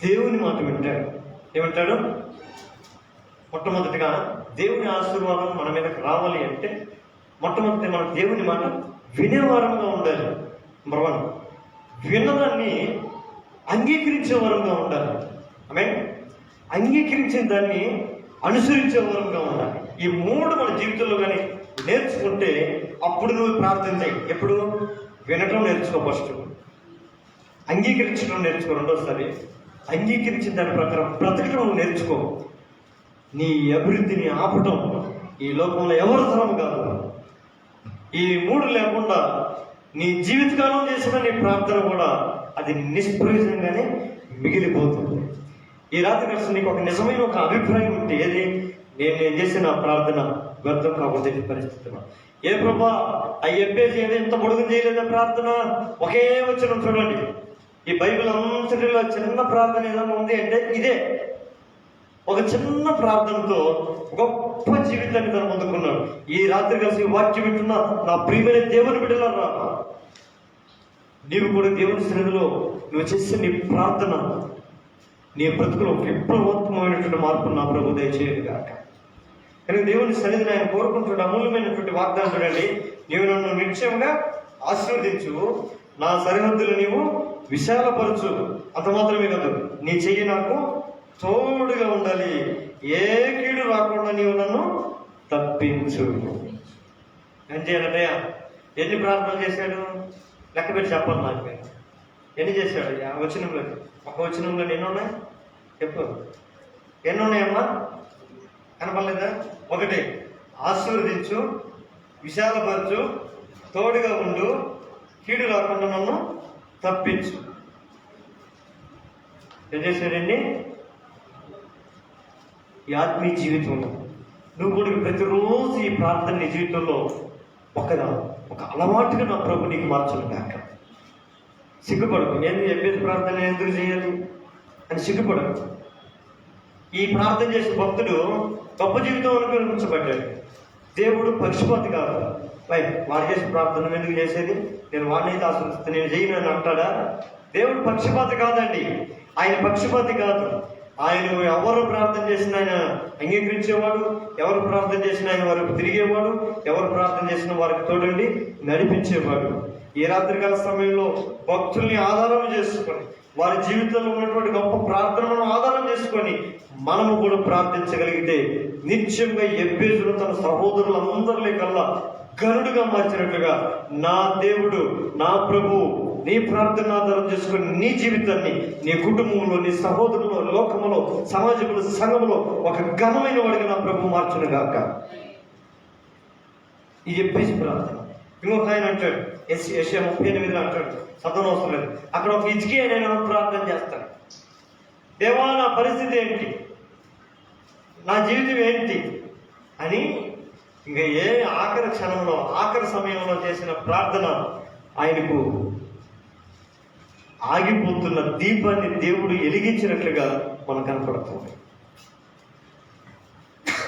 దేవుని మాట వింటాడు. ఏమంటాడు? మొట్టమొదటిగా దేవుని ఆశీర్వాదం మన మీదకి రావాలి అంటే మొట్టమొదటి మనం దేవుని మాట వినేవారంగా ఉండాలి. నెంబర్ 1, విన్నదాన్ని అంగీకరించే వారంగా ఉండాలి. ఆమె అంగీకరించిన దాన్ని అనుసరించే వారంగా ఉండాలి. ఈ 3 మన జీవితంలో కానీ నేర్చుకుంటే అప్పుడు నువ్వు ప్రార్థన చేయి. ఎప్పుడు? వినటం నేర్చుకో ఫస్ట్, అంగీకరించడం నేర్చుకో రెండోసారి, అంగీకరించిన దాని ప్రకారం బ్రతకడం నేర్చుకో. నీ అభివృద్ధిని ఆపటం ఈ లోకంలో ఎవరి తరం కాదు. ఈ 3 లేకుండా నీ జీవితకాలం చేసిన నీ ప్రార్థన కూడా అది నిష్ప్రయోజనంగానే మిగిలిపోతుంది. ఈ రాత్రి కలిసి నీకు ఒక నిజమైన ఒక అభిప్రాయం ఉంటే, ఏది? నేను చేసిన ప్రార్థన వ్యర్థం కాకపోతే పరిస్థితిలో, ఏ ప్రభా చెప్పేసి ఏదో ఇంత పొడుగు చేయలేదా ప్రార్థన? ఒకే వచనం చూడండి. ఈ బైబిల్ అంతటిలో చిన్న ప్రార్థన ఏదైనా ఉంది అంటే ఇదే. ఒక చిన్న ప్రార్థనతో గొప్ప జీవితాన్ని తను పొందుకున్నాడు. ఈ రాత్రి కలిసి వాక్యం వింటున్న నా ప్రియమైన దేవుని బిడ్డలారా, నీవు కూడా దేవుని సన్నిధిలో నువ్వు చేసే నీ ప్రార్థన నీ బ్రతుకులో విప్లవాత్మకమైనటువంటి మార్పు నా ప్రభు దయచేయదు కాక. కానీ దేవుని సన్నిధిని ఆయన కోరుకుంటున్న అమూల్యమైనటువంటి వాగ్దానం చూడండి. నీవు నన్ను నిశ్చయంగా ఆశీర్వదించు, నా సరిహద్దులు నీవు విశాలపరచు, అంత మాత్రమే కాదు, నీ చెయ్యి నాకు తోడుగా ఉండాలి, ఏ కీడు రాకుండా నీవు నన్ను తప్పించు. ఏం చేయాలంటయ్యా? ఎన్ని ప్రార్థనలు చేశాడు? లెక్క పెట్టి చెప్పాలి నాకు. ఎన్ని చేశాడు? ఆ వచనంలో, ఒక వచనంలో ఎన్ని ఉన్నాయి చెప్పు. ఎన్ని ఉన్నాయమ్మా? కనపడలేదా? ఒకటి, ఆశీర్వదించు, విశాలపరచు, తోడుగా ఉండు, కీడు రాకుండా నన్ను తప్పించు. ఏం చేశాడండి? ఈ ఆత్మీయ జీవితంలో నువ్వు కూడా ప్రతిరోజు ఈ ప్రార్థన నీ జీవితంలో ఒక అలవాటుగా నా ప్రభు నీకు మార్చను కాక. సిగ్గుపడకు. ఏంది చెప్పేది ప్రార్థన ఎందుకు చేయాలి అని సిగ్గుపడకు. ఈ ప్రార్థన చేసిన భక్తుడు గొప్ప జీవితం అనుభవించబడ్డాడు. దేవుడు పక్షపాతి కాదు. వాడు చేసిన ప్రార్థన ఎందుకు చేసేది, నేను వాడినైతే ఆశ్రయిస్తాను, నేను చేయను అని అంటాడా? దేవుడు పక్షపాతి కాదండి. ఆయన పక్షపాతి కాదు. ఆయన ఎవరు ప్రార్థన చేసిన ఆయన అంగీకరించేవాడు, ఎవరు ప్రార్థన చేసిన ఆయన వారికి తిరిగేవాడు, ఎవరు ప్రార్థన చేసిన వారికి తోడండి నడిపించేవాడు. ఈ రాత్రికాల సమయంలో భక్తుల్ని ఆధారం చేసుకొని, వారి జీవితంలో ఉన్నటువంటి గొప్ప ప్రార్థనలను ఆధారం చేసుకొని మనము కూడా ప్రార్థించగలిగితే నిత్యంగా ఎబ్బేజును తన సహోదరులందరిలో కల్లా గరుడుగా మార్చినట్లుగా నా దేవుడు, నా ప్రభు నీ ప్రార్థన ఆధారం చేసుకుని నీ జీవితాన్ని, నీ కుటుంబంలో, నీ సహోదరులో, లోకములో, సమాజంలో, సంఘంలో ఒక ఘనమైన వాడిగా నా ప్రభు మార్చును గాక. ఇది చెప్పేసి ప్రార్థన. ఇంకొక ఆయన అంటాడు, యెషయా 38 అంటాడు, చదవనవసరం లేదు, అక్కడ ఒక హిజ్కియా నేను ప్రార్థన చేస్తాను. దేవా, నా పరిస్థితి ఏంటి, నా జీవితం ఏంటి అని ఇంకా ఏ ఆఖరి క్షణంలో, ఆఖరి సమయంలో చేసిన ప్రార్థన ఆయనకు ఆగిపోతున్న దీపాన్ని దేవుడు వెలిగించినట్లుగా మనకు కనపడుతుంది.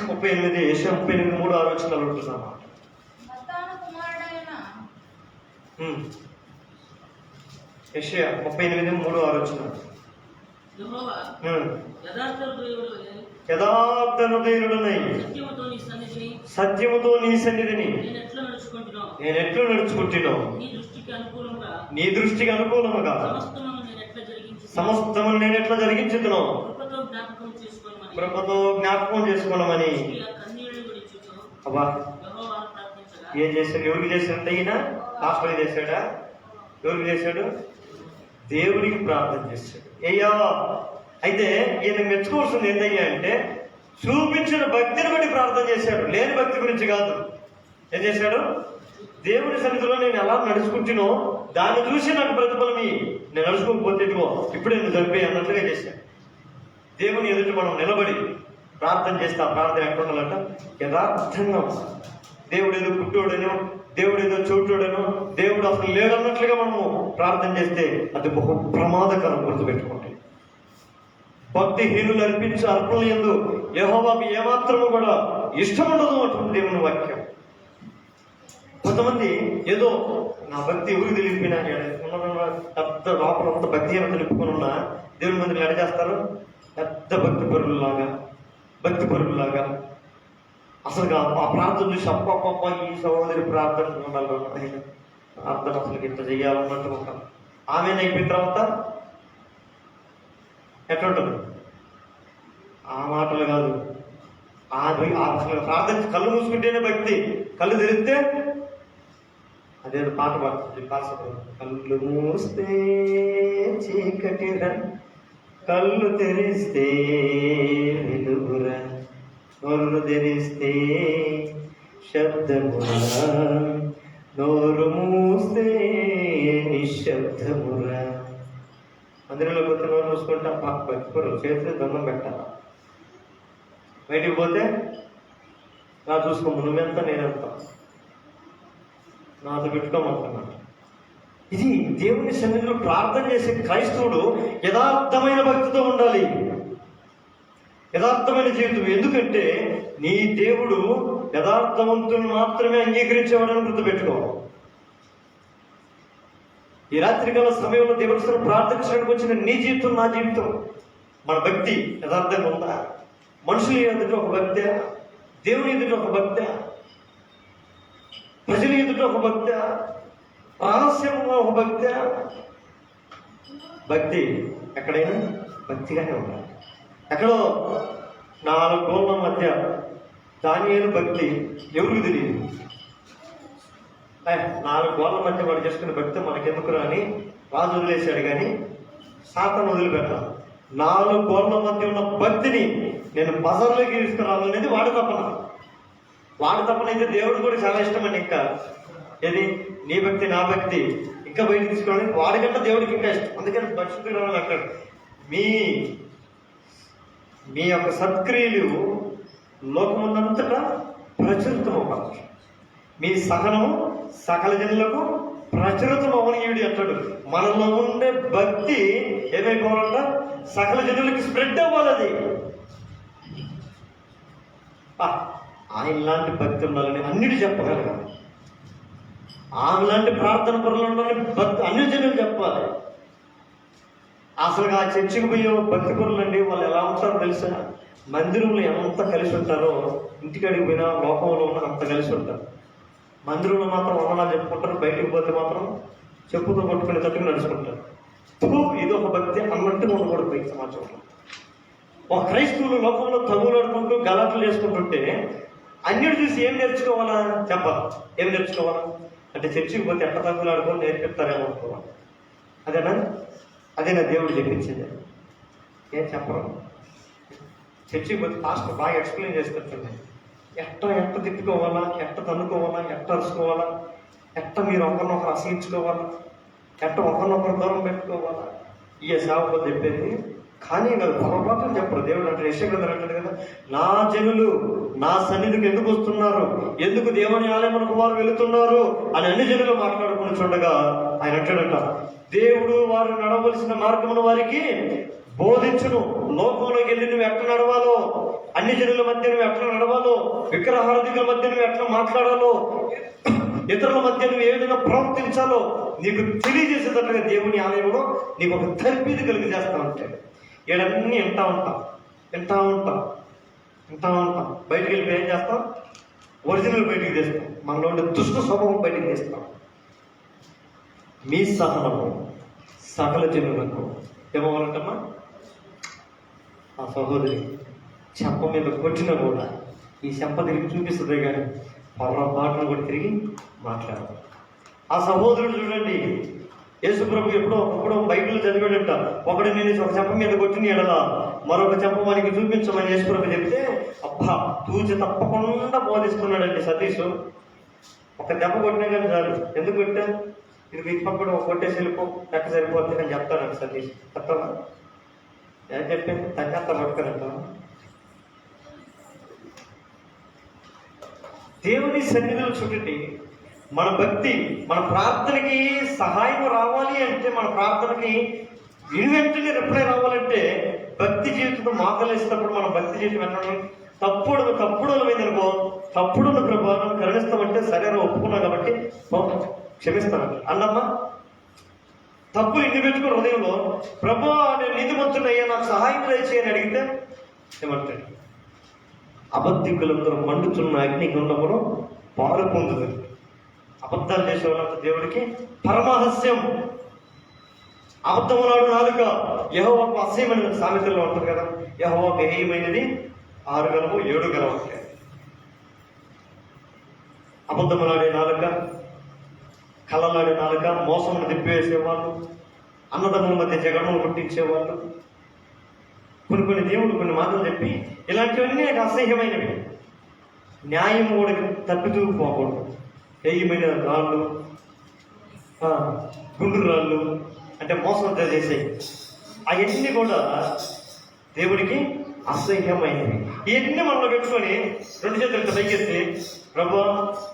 38 యెషయా 38:3 వచనాలు ఉంటున్నామా? యెషయా 38:3 వచనం. యథార్థ హృదయుడనై సత్యముతో నీ సన్నిధిని నేను ఎట్లు నడుచుకుంటున్నావు, నీ దృష్టికి అనుకూలముగా సమస్తము నేను ఎట్లా జరిగించుతున్నావు, కృపతో జ్ఞాపకం చేసుకోవడమని. అబ్బా, ఏం చేశాడు? ఎవరికి చేశాడు? ఈయన హాస్పిటల్ చేశాడా? ఎవరికి చేశాడు? దేవుడికి ప్రార్థన చేశాడు. అయ్యా, అయితే ఈయన మెచ్చుకోవాల్సింది ఏంటయ్యా అంటే చూపించిన భక్తిని బట్టి ప్రార్థన చేశాడు, లేని భక్తి గురించి కాదు. ఏం చేశాడు? దేవుని సన్నిధిలో నేను ఎలా నడుచుకుంటున్నో దాన్ని చూసి నాకు ప్రతిఫలం నేను నడుచుకోకపోతే ఇదిగో ఇప్పుడే నేను చంపే అన్నట్లుగా చేశాను. దేవుని ఎదుటి మనం నిలబడి ప్రార్థన చేస్తే ఆ ప్రార్థన ఎక్కడ ఉండాలంట? యథార్థంగా. దేవుడు ఏదో పుట్టోడనో, దేవుడు ఏదో చోటోడనో, దేవుడు అసలు లేడన్నట్లుగా మనము ప్రార్థన చేస్తే అది బహు ప్రమాదకరం. గుర్తుపెట్టుకోండి. భక్తిహీనులు అర్పించే అర్పణలు యందు యెహోవాకు ఏమాత్రము కూడా ఇష్టం ఉండదు అంటుంది దేవుని వాక్యం. కొంతమంది ఏదో నా భక్తి ఊరికి తెలిపినా పెద్ద లోపల అంత భక్తి ఏమైనా తెలుపుకొని ఉన్నా దేవుని మందిని ఎడ చేస్తారు? పెద్ద భక్తి పరువులాగా అసలు ఆ ప్రార్థన చూసి అప్ప ఈ సహోదరి ప్రార్థన ఉండాలి, ప్రార్థన అసలు ఇంత చెయ్యాలన్నట్టు ఒక ఆమె అయిపోయిన తర్వాత ఎట్లుంటుంది? ఆ మాటలు కాదు, అసలు ప్రార్థన కళ్ళు మూసుకుంటేనే భక్తి, కళ్ళు తెరిస్తే అదేదో పాట పాడుతుంది. కళ్ళు మూస్తే చీకటిరా, కళ్ళు తెరిస్తే వెలుగురా, నోరు తెరిస్తే శబ్దమురా, నోరు మూస్తే నిశ్శబ్దమురా. మందిరంలో పోతే నోరు మూసుకుంటా భక్తిపరు చేస్తే దండం పెట్టాలా, బయటికి పోతే నా చూసుకోము, నువ్వెంత నేనెంత, నాతో పెట్టుకోమంటున్నాడు. ఇది దేవుని సన్నిధిలో ప్రార్థన చేసే క్రైస్తవుడు యథార్థమైన భక్తితో ఉండాలి. యథార్థమైన జీవితం. ఎందుకంటే నీ దేవుడు యథార్థవంతులను మాత్రమే అంగీకరించేవాడని గుర్తుపెట్టుకోవాలి. ఈ రాత్రికాల సమయంలో దేవుడు ప్రార్థించడానికి వచ్చిన నీ జీవితం, నా జీవితం, మన భక్తి యథార్థంగా ఉందా? మనుషుల ఎదుట ఒక భక్తి, దేవుని ఎదుట ఒక భక్తి, ప్రజల ఎదుట ఒక భక్తి, రహస్యంగా ఒక భక్తి. భక్తి ఎక్కడైనా భక్తిగానే ఉండాలి. ఎక్కడో 4 గోళ్ళ మధ్య దానియేలు భక్తి ఎవరికి తెలియదు. 4 గోళ్ళ మధ్య వాడు చేసుకునే భక్తి మనకెందుకురా అని రాజు వదిలేశాడు, కానీ సాతాను వదిలిపెట్టాలి. 4 గోళ్ళ మధ్య ఉన్న భక్తిని నేను బజార్లోకి తీసుకురావాలనేది వాడి తపన. వాడి తపన అయితే దేవుడు కూడా చాలా ఇష్టమని. ఇంకా ఏది నీ భక్తి, నా భక్తి ఇంకా బయటకు తీసుకోవడానికి వాడికంటే దేవుడికి ఇంకా ఇష్టం. అందుకని పరిశుద్ధుడు అంటాడు, మీ యొక్క సత్క్రియలు లోకముందంతటా ప్రచురితం అవ్వాలి, మీ సహనము సకల జనులకు ప్రచురితం అవనీయుడి అంటాడు. మనలో ఉండే భక్తి ఏమైపోవాలంట? సకల జనులకి స్ప్రెడ్ అవ్వాలి. అది ఆయన లాంటి భక్తి ఉండాలని అన్నిటి చెప్పగలగాలి. ఆమె లాంటి ప్రార్థన పరులు ఉండాలని భక్తి అన్ని జనులు చెప్పాలి. అసలు ఆ చర్చికి పోయే భక్తి పరులు అండి, వాళ్ళు ఎలా ఉంటారో తెలుసా? మందిరంలో ఎంత కలిసి ఉంటారో ఇంటికాడికి పోయినా లోకంలో ఉన్న అంత కలిసి ఉంటారు. మందిరంలో మాత్రం వందనాలు చెప్పుకుంటారు, బయటకు పోతే మాత్రం చెప్పుతో కొట్టుకునే తట్టుకు నడుచుకుంటారు. ఇది ఒక భక్తి అన్నట్టుగా ఉండకూడదు ఈ సమాజంలో. ఒక క్రైస్తవులు లోకంలో తగులాడుకుంటూ గలాట్లు చేసుకుంటుంటే అన్నిటి చూసి ఏం నేర్చుకోవాలా? చెప్పాలి. ఏం నేర్చుకోవాలా అంటే చర్చికి పోతే ఎట్ట తగులాడుకొని నేర్పిస్తారేమో అనుకోవాలి. అదేనా దేవుడు చెప్పించింది? ఏం చెప్పరు. చర్చికి పోతే పాస్టర్ బాగా ఎక్స్ప్లెయిన్ చేస్తుంటుంది. ఎట్ట తిప్పుకోవాలా, ఎట్ట తన్నుకోవాలా, ఎట్ట అరుచుకోవాలా, ఎట్ట మీరు ఒకరినొకరు అసహించుకోవాలా, ఎట్ట ఒకరినొకరు దూరం పెట్టుకోవాలా, ఈ సేవకులు చెప్పేది. కానీ కాదు, పొరపాటు చెప్పరు. దేవుడు అంటే యెషయా అంటాడు కదా, నా జనులు నా సన్నిధికి ఎందుకు వస్తున్నారు, ఎందుకు దేవుని ఆలయమునకు వారు వెళుతున్నారు అని అన్ని జనులు మాట్లాడుకుని చూడగా ఆయన అంటాడంట, దేవుడు వారు నడవలసిన మార్గమును వారికి బోధించును. లోకంలోకి వెళ్ళి నువ్వు ఎట్లా నడవాలో, అన్ని జనుల మధ్య నువ్వు ఎట్లా నడవాలో, విగ్రహారాధికుల మధ్య నువ్వు ఎట్లా మాట్లాడాలో, ఇతరుల మధ్య నువ్వు ఏ విధంగా ప్రవర్తించాలో నీకు తెలియజేసేటట్టుగా దేవుని ఆలయంలో నీకు ఒక తర్ఫీదు కలిగి చేస్తా ఉంటాడు. ఈడన్నీ వింటా ఉంటాం. బయటికి వెళ్ళిపోయి ఏం చేస్తాం? ఒరిజినల్ బయటికి తెస్తాం. మనలో ఉండే దుష్ట స్వభావం బయటికి తెస్తాం. మీ సహనము సకల జనులకు ఏమవ్వాలంటమ్మా? ఆ సహోదరి చెంప మీద కొట్టినా కూడా ఈ చెంప తిరిగి చూపిస్తుంది, కానీ పొరపాటును కూడా తిరిగి మాట్లాడదు. ఆ సహోదరుడు చూడండి, యేసు ప్రభు ఎప్పుడో బైబిల్ చదివాడంట. ఒకడు నేను ఒక చెంప మీద కొట్టిన ఎడల మరొక చెంప మనకి చూపించమని యేసు ప్రభు చెప్తే అబ్బా తూచి తప్పకుండా బోధిస్తున్నాడండి సతీష్. ఒక దెబ్బ కొట్టినా కానీ చాలు. ఎందుకు కొట్టా? ఇది మీ పక్క కూడా ఒక కొట్టేసి వెళ్ళిపో, లెక్క సరిపోతుంది అని చెప్తానండి సతీష్. చెప్తావా? ఏం చెప్పాను? తగ్గంత పట్టుకురంట. దేవుని సన్నిధిలో చూడండి, మన భక్తి, మన ప్రార్థనకి సహాయం రావాలి అంటే, మన ప్రార్థనకి వెంటనే రిప్లై రావాలంటే భక్తి జీవితంతో మాకలేసినప్పుడు మన భక్తి జీవితం వెంటనే తప్పుడు ఏదనుకో, తప్పుడు ప్రభావం కరుణిస్తామంటే సరే ఒప్పుకున్నాం కాబట్టి క్షమిస్తాను అన్నమ్మా. తప్పు ఇన్ని పెట్టుకుని హృదయంలో ప్రభా నేను నీతిమంతుడయ్యా నాకు సహాయం చేయని అడిగితే ఏమంటాడు? అబద్ధికులందరూ మండుతున్న అగ్నిగుండమును పాలు పొందుతుంది. అబద్ధాలు చేసే వాళ్ళంతా దేవుడికి పరమహస్యం. అబద్ధములాడు నాలుక యెహోవాకు అసహ్యమైన సామెతల్లో ఉంటుంది కదా, యెహోవాకు హేయమైనది 6 గలము 7 గలము. అబద్ధములాడే నాలుక, కళ్ళలాడే నాలుక, మోసమును తిప్పివేసేవాళ్ళు, అన్నదమ్ముల మధ్య జగడములు పుట్టించేవాళ్ళు, కొన్ని దేవుడు కొన్ని మాటలు చెప్పి ఇలాంటివన్నీ నాకు అసహ్యమైనవి. న్యాయం కూడా తప్పితూ పోకూడదు. హేయమైన రాళ్ళు, గుండు రాళ్ళు అంటే మోసం చేసేవి, అవన్నీ కూడా దేవుడికి అసహ్యమైనవి. ఇవన్నీ మనలో పెట్టుకొని 2 చేతులతో పైకెత్తి ప్రభువా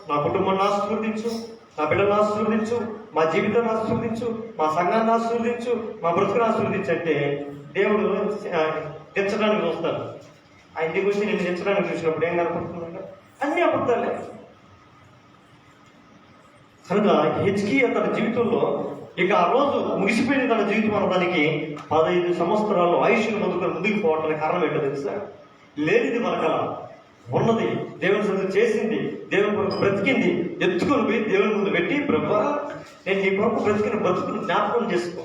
నా కుటుంబాన్ని ఆశీర్వదించు, నా బిడ్డను ఆశీర్వదించు, మా జీవితాన్ని ఆశీర్వదించు, మా సంఘాన్ని ఆశీర్వదించు, మా బ్రతుకుని ఆశీర్వదించు అంటే దేవుడు తెచ్చడానికి వస్తాడు. ఆ ఇంటికి వచ్చి నేను తెచ్చడానికి చూసినప్పుడు ఏం కనపడుతుందంటే అన్ని అబద్ధాలే. కనుక హిజ్కియా తన జీవితంలో ఇక ఆ రోజు ముగిసిపోయిన తన జీవితం అనడానికి 15 సంవత్సరాలు ఆయుష్ను ముందుకు పోవడానికి కారణం ఏంటో తెలుసా? లేనిది మనకల ఉన్నది దేవుని సన్నిధిలో చేసింది, దేవుని కొరకు బ్రతికింది ఎత్తుకొని పోయి దేవుని ముందు పెట్టి, ప్రభా నేను నీ కొరకు బ్రతికిన బ్రతుకును జ్ఞాపకం చేసుకో,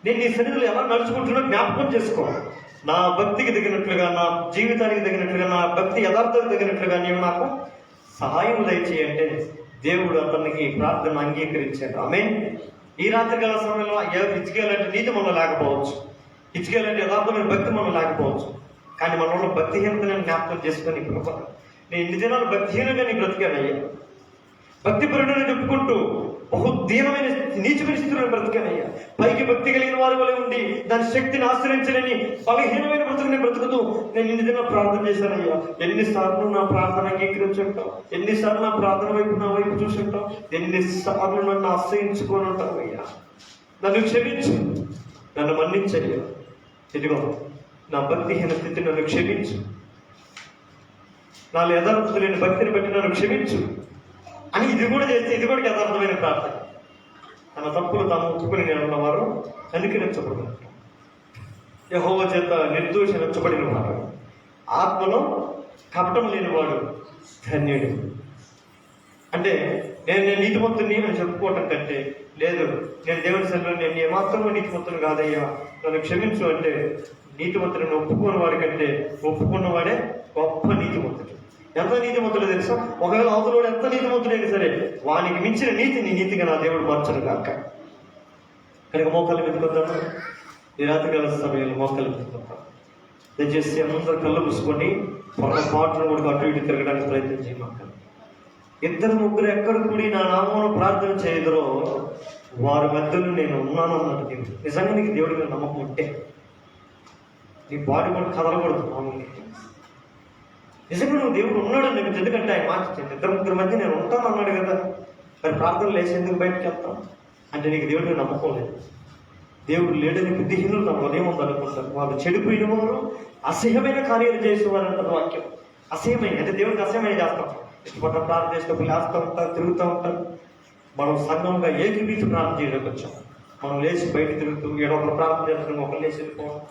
నేను నీ సన్నిధిలో ఎలా నడుచుకుంటున్నా జ్ఞాపకం చేసుకో, నా భక్తికి తగినట్లుగా, నా జీవితానికి తగినట్లుగా, నా భక్తి యథార్థతకు తగినట్లుగా నీవు నాకు సహాయం దయచేయంటే దేవుడు అతనికి ప్రార్థన అంగీకరించాడు. ఆమేన్. ఈ రాత్రికాల సమయంలో హిజ్కియా లాంటి నీతి మనలో లేకపోవచ్చు, హిజ్కియా లాంటి యథార్థమైన భక్తి మనలో లేకపోవచ్చు, కానీ మనలో భక్తిహీనతను జ్ఞాపకం చేసుకొని, ప్రభా నేను ఇన్ని దినాలు భక్తిహీనంగా నీ బ్రతికానయ్యా, భక్తి పరుడని చెప్పుకుంటూ బహుదీనమైన నీచమైన స్థితిలో బ్రతికానయ్యా, పైకి భక్తి కలిగిన వారి వలె ఉండి దాని శక్తిని ఆశ్రయించలేని బలహీనమైన బ్రతుకుని బ్రతుకుతూ నేను ఇన్ని దినాలు ప్రార్థన చేశానయ్యా, ఎన్నిసార్లు నా ప్రార్థన అంగీకరించుంటావు, ఎన్నిసార్లు నా ప్రార్థన వైపు నా వైపు చూసుంటావు, ఎన్నిసార్లు నన్ను ఆశ్రయించుకొని ఉంటావు అయ్యా, నన్ను క్షమించు, నన్ను మన్నించయ్యా, ఇదిగో నా భక్తిహీన స్థితి నన్ను క్షమించు, నా యథార్థత లేని భక్తిని బట్టి నన్ను క్షమించు అని ఇది కూడా చేస్తే ఇది కూడా యథార్థమైన ప్రార్థన. తన తప్పులు తాము ఒప్పుకుని ఉన్నవారు కనికరించబడుతున్నారు, యెహోవా చేత నిర్దోషించబడిన వారు, ఆత్మలో కపటం లేనివాడు ధన్యుడు. అంటే నేను నీతిమంతుని అని చెప్పుకోవటం కంటే, లేదు నేను దేవుని సన్నిధిలో నేను ఏమాత్రమూ నీతిమంతుని కాదయ్యా నన్ను క్షమించు అంటే, నీతిమంతుడిని ఒప్పుకోని వాడి కంటే ఒప్పుకున్నవాడే గొప్ప నీతిమంతుడు. ఎంత నీతిమంతుడో తెలుసా? ఒకవేళ అవతలోడు ఎంత నీతిమంతుడైనా సరే వానికి మించిన నీతిని నీతిగా నా దేవుడు మార్చడు కాక. కనుక మోకాళ్ళ వెతుకొద్దాము, ఈ రాత్రికాల సమయంలో మోకాళ్ళ వెతుకొద్దాం. దయచేసి అందరూ కళ్ళు మూసుకొని పొరపాటును కూడా అటు ఇటు తిరగడానికి ప్రయత్నం చేయమాక. 2-3 ఎక్కడ కూడి నా నామమున ప్రార్థన చేయదురో వారి మధ్యలో నేను ఉన్నాను అన్నట్టు దేవుడు. నిజంగా నీకు దేవుడి మీద నమ్మకం ఉంటే నీ బాడీ కూడా కదలకూడదు. మామూలుగా నిజంగా నువ్వు దేవుడు ఉన్నాడు అని నీకు, ఎందుకంటే ఆయన మార్చింది 2-3 మధ్య నేను ఉంటాను అన్నాడు కదా, మరి ప్రార్థన లేచి ఎందుకు బయటకు వెళ్తాం అంటే నీకు దేవుడి మీద నమ్మకం లేదు. దేవుడు లేడని బుద్ధిహీనులు నా హృదయం ఉందనుకుంటారు, వాళ్ళు చెడిపోయిన వారు అసహ్యమైన కార్యాలు చేసేవారు అంటారు వాక్యం. అసహ్యమైన అంటే దేవుడికి అసహ్యమైన చేస్తాం, ఇష్టపడ్డ ప్రార్థన చేసినప్పుడు లేస్తూ ఉంటారు, తిరుగుతూ ఉంటారు. మనం సంఘంగా ఏకీభూతి ప్రార్థన చేయడానికి వచ్చాం. మనం లేచి బయట తిరుగుతూ ఒకరు ప్రార్థన చేస్తున్నాం, ఒకరు లేచి వెళ్ళిపోవడం.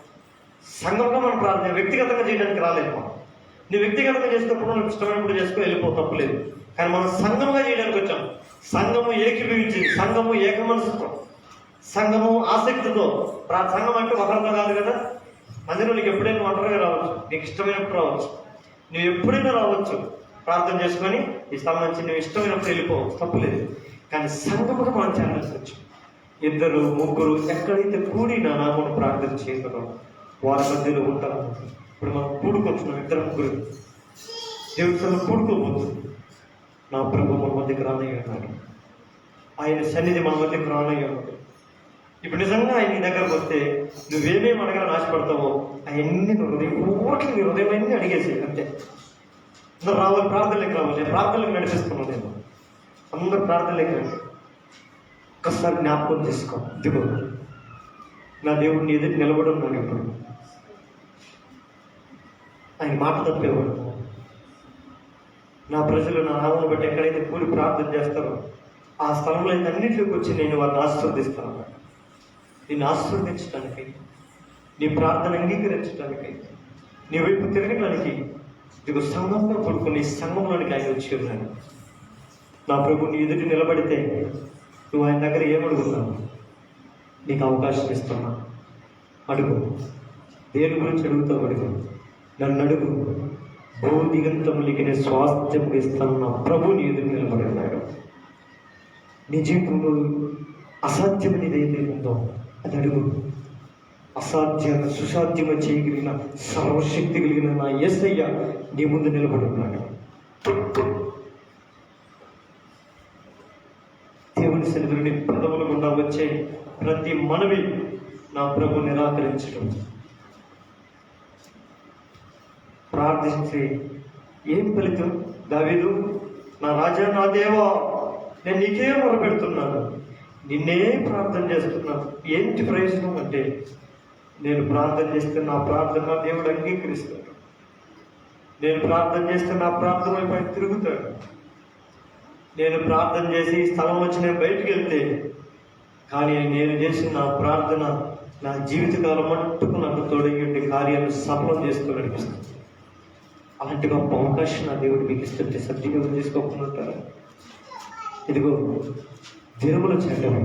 సంఘంగా మనం ప్రార్థన వ్యక్తిగతంగా చేయడానికి రాలేదు. మనం నువ్వు వ్యక్తిగతంగా చేసినప్పుడు నువ్వు ఇష్టమైనప్పుడు చేసుకో, వెళ్ళిపో, తప్పులేదు. కానీ మనం సంఘంగా చేయడానికి వచ్చాం. సంఘము ఏకీభవించింది, సంఘము ఏక మనసుతో, సంఘము ఆసక్తితో. సంఘం అంటే ఒకరితో కాదు కదా. మందిరంలో నీకు ఎప్పుడైనా ఒంటరిగా రావచ్చు, నీకు ఇష్టమైనప్పుడు రావచ్చు, నువ్వు ఎప్పుడైనా రావచ్చు, ప్రార్థన చేసుకొని ఈ స్థలం నుంచి నువ్వు ఇష్టమైనప్పుడు వెళ్ళిపోవచ్చు, తప్పులేదు. కానీ సంఘముగా మనం చేయాల్సి వచ్చు. 2-3 ఎక్కడైతే కూడి నా నామను ప్రార్థన చేస్తారో వారి మధ్యలో ఉంటారు. ఇప్పుడు మనం కూడుకొచ్చున్నాం, 2-3 దేవుడి సన్నిధిలో కూడుకోబోతుంది. నా ప్రభు మన మధ్యకి రానయ్య అన్నాడు, ఆయన సన్నిధి మన మధ్యకి రానయ్య అన్నాడు. ఇప్పుడు నిజంగా ఆయన నీ దగ్గరకు వస్తే నువ్వేమేమి అడగాలని ఆశపడతావో అవన్నీ హృదయం ఊరికి నీ హృదయం అన్నీ అడిగేసి అంతే. అందరూ రావాలి, ప్రార్థనలోకి రావాలి. ప్రార్థనలకు నడిపిస్తున్నాను నేను, అందరూ ప్రార్థనలోకి రండి. ఒక్కసారి జ్ఞాపకం చేసుకో, ఇదిగో నా దేవుడిని ఎదురు నిలబడి ఉన్నాడు. ఇప్పుడు ఆయన మాట తప్పేవాడు. నా ప్రజలు నా నామమును బట్టి ఎక్కడైతే కూలి ప్రార్థన చేస్తారో ఆ స్థలంలో అన్నింటిలోకి వచ్చి నేను వారిని ఆశీర్వదిస్తాను. నిన్ను ఆశీర్వదించడానికి, నీ ప్రార్థన అంగీకరించడానికి, నీ వైపు తిరగడానికి ఇదిగో సంఘంలో కొడుకుని సంఘంలోనికి ఆయన వచ్చి ఉన్నాడు. నా ప్రభు నీ ఎదుటి నిలబడితే నువ్వు ఆయన దగ్గర ఏమడుగుతావు? నీకు అవకాశం ఇస్తున్నా, అడుగు. దేని గురించి అడుగుతావు? అడుగు, నన్ను అడుగు. భౌతికంతములకి నేను స్వాస్థ్యం ఇస్తాను. నా ప్రభు నీ ఎదురు నిలబడి ఉన్నాడు. నీ జీవితంలో అసాధ్యమనేది ఏదైతే ఉందో అది అడుగు. అసాధ్యాన్ని సుసాధ్యము చేయగలిగిన సర్వశక్తి కలిగిన నా యేసయ్య నీ ముందు నిలబడి ఉన్నాడు. దేవుని సన్నిధిలో నీ పదవుల గుండా వచ్చే ప్రతి మనవి నా ప్రభు నిరాకరించడం. ప్రార్థించి ఏం ఫలితం? దావీదు, నా రాజా, నా దేవా, నేను నీకే మొరపెడుతున్నాను, నిన్నే ప్రార్థన చేస్తున్నాను. ఏంటి ప్రయోజనం అంటే నేను ప్రార్థన చేస్తే నా ప్రార్థన దేవుడు అంగీకరిస్తాడు. నేను ప్రార్థన చేస్తే నా ప్రార్థన వైపు ఆయన తిరుగుతాడు. నేను ప్రార్థన చేసి ఈ స్థలం వచ్చి నేను బయటికి వెళ్తే, కానీ నేను చేసిన నా ప్రార్థన నా జీవితకాలం మట్టుకు నాకు తోడయ్యుండి కార్యాలను సఫలం చేసుకుని నడిపిస్తుంది. అలాంటి గొప్ప అవకాశం నా దేవుడు మీకు ఇస్తుంటే సద్వినియోగం చేసుకోకుండా ఉంటారా? ఇదిగో దినముల చేయడం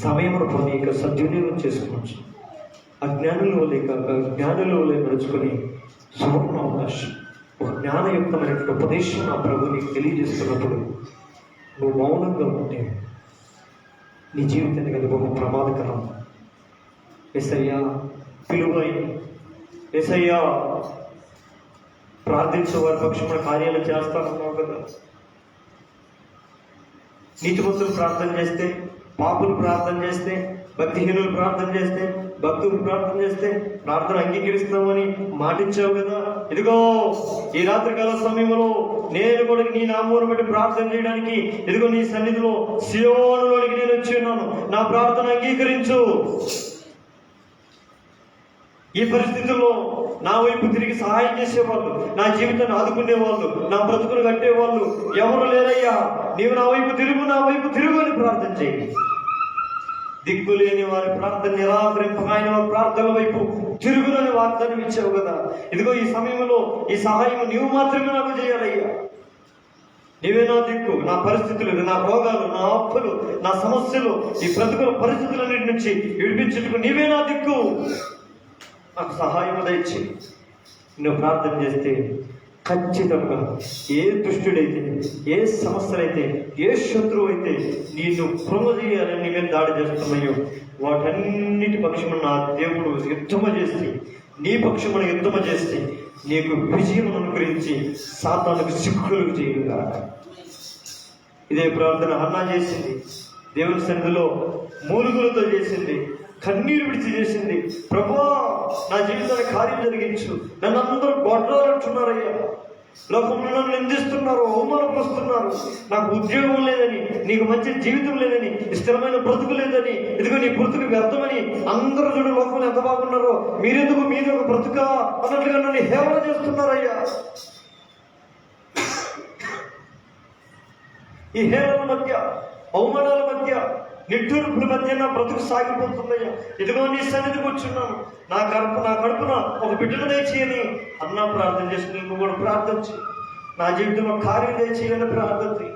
సమయమును పొంది సద్వినియోగం చేసుకోవచ్చు. అజ్ఞానులు లేక జ్ఞానులు నడుచుకొని సువర్ణ అవకాశం, ఒక జ్ఞానయుక్తమైనటువంటి ఉపదేశం నా ప్రభు నీకు తెలియజేస్తున్నప్పుడు నువ్వు మౌనంగా ఉంటే నీ జీవితానికి అది గొప్ప ప్రమాదకరం. యేసయ్యా పిలువై, యేసయ్యా ప్రార్థించే వారి పక్షమున కార్యాలు చేస్తానన్నావు కదా. నీతిమంతులు ప్రార్థన చేస్తే, పాపులు ప్రార్థన చేస్తే, భక్తిహీనులు ప్రార్థన చేస్తే, భక్తులు ప్రార్థన చేస్తే ప్రార్థన అంగీకరిస్తామని మాటించావు కదా. ఇదిగో ఈ రాత్రికాల సమయంలో నేను కూడా నీ నామమును బట్టి ప్రార్థన చేయడానికి ఇదిగో నీ సన్నిధిలో సియోనులోనికి నేను వచ్చి ఉన్నాను. నా ప్రార్థన అంగీకరించు. ఈ పరిస్థితుల్లో నా వైపు తిరిగి సహాయం చేసేవాళ్ళు, నా జీవితాన్ని ఆదుకునేవాళ్ళు, నా బ్రతుకులు కట్టేవాళ్ళు ఎవరు లేరయ్యా. నీవు నా వైపు తిరుగు అని ప్రార్థన చేయి. దిక్కులేని వారి ప్రార్థన నిరాకరింపక ఆయన ప్రార్థన వైపు తిరుగులని వాగ్దానం ఇచ్చావు కదా. ఇదిగో ఈ సమయంలో ఈ సహాయం నీవు మాత్రమే నాకు చేయాలయ్యా. నీవే నా దిక్కు. నా పరిస్థితులు, నా రోగాలు, నా అప్పులు, నా సమస్యలు, ఈ బ్రతుకుల పరిస్థితులన్నిటి నుంచి విడిపించుటకు నీవే నా దిక్కు. నాకు సహాయం దయచి. నువ్వు ప్రార్థన చేస్తే ఖచ్చితంగా ఏ దుష్టుడైతే, ఏ సమస్యలైతే, ఏ శత్రువు అయితే నిన్ను కృంగజేయాలని నీ మీద దాడి చేస్తున్నాయో వాటన్నిటి పక్షమున నా దేవుడు యుద్ధము చేసి, నీ పక్షమున యుద్ధము చేసి నీకు విజయం అనుగ్రహించి సాతానుకు సిక్కులు చేయగా. ఇదే ప్రార్థన హన్నా చేసింది. దేవుని సన్నిధిలో మూలుగులతో చేసింది, కన్నీరు విడిచి చేసింది. ప్రభువా నా జీవితాన్ని కార్యం జరిగించు. నన్ను అందరూ గొడ్రాలంటున్నారయ్యా. లోకంలో నన్ను నిందిస్తున్నారు, అవమానపరుస్తున్నారు. నాకు ఉద్యోగం లేదని, నీకు మంచి జీవితం లేదని, స్థిరమైన బ్రతుకు లేదని, ఇదిగో నీ బ్రతుకు వ్యర్థమని అందరూ చూడు లోకంలో ఎంత బాగున్నారో, మీరెందుకు మీది ఒక బ్రతుక అన్నట్లుగా నన్ను హేళన చేస్తున్నారయ్యా. ఈ హేళన మధ్య, అవమానాల మధ్య, నిట్టూర్పుల మధ్య నా బ్రతుకు సాగిపోతుందయ్యా. ఇదిగో నీ సన్నిధికి వచ్చున్నాను. నా కడుపున ఒక బిడ్డను దయచేయని అన్నా ప్రార్థన చేసి నువ్వు కూడా ప్రార్థించి నా జీవితంలో కార్యం దయచేయని ప్రార్థన.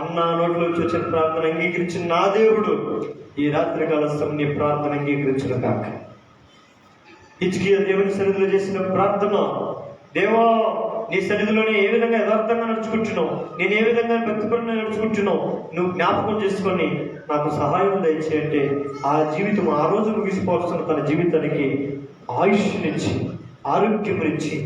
అన్నా నోట్లోకి వచ్చిన ప్రార్థన అంగీకరించిన నా దేవుడు ఈ రాత్రికాల నీ ప్రార్థన అంగీకరించిన కాక. హిజ్కియా దేవుని సన్నిధిలో చేసిన ప్రార్థన, దేవా నీ సన్నిధిలోనే ఏ విధంగా యథార్థంగా నడుచుకుంటున్నావు, నేను ఏ విధంగా భక్తిపరంగా నడుచుకుంటున్నావు నువ్వు జ్ఞాపకం చేసుకొని నాకు సహాయం దయచేయంటే ఆ జీవితం ఆ రోజు ముగిసిపోతున్న తన జీవితానికి ఆయుష్నిచ్చి, ఆరోగ్యమునిచ్చి,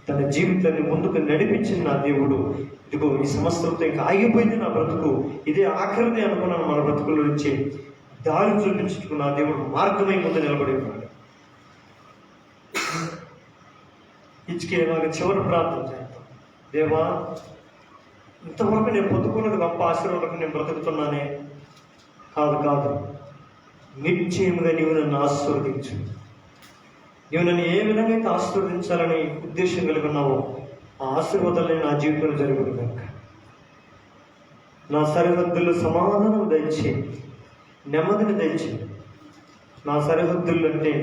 తన జీవితాన్ని ముందుకు నడిపించిన నా దేవుడు ఇదిగో ఈ సంవత్సరంతో ఇంకా ఆగిపోయింది నా బ్రతుకు, ఇదే ఆఖరిది అనుకున్నాను. మన బ్రతుకుల నుంచి దారి చూపించుకు నా దేవుడు మార్గమై ముందు నిలబడి ఉన్నాడు. హిజ్కియాలాగా చివరి ప్రార్థన చేస్తాం. దేవా ఇంతవరకు నేను పొందుకున్నది గొప్ప ఆశీర్వాదం, నేను బ్రతుకుతున్నానే. కాదు, నిశ్చయముగా నీవు నన్ను ఆశీర్వదించు. నీవు నన్ను ఏ విధంగా అయితే ఆశీర్వదించాలని ఉద్దేశం కలిగి ఉన్నావో ఆ ఆశీర్వాదాలని నా జీవితంలో జరుగుతుంది కనుక నా సరిహద్దుల్లో సమాధానం దయచే, నెమ్మదిని దయచే. నా సరిహద్దులు అంటే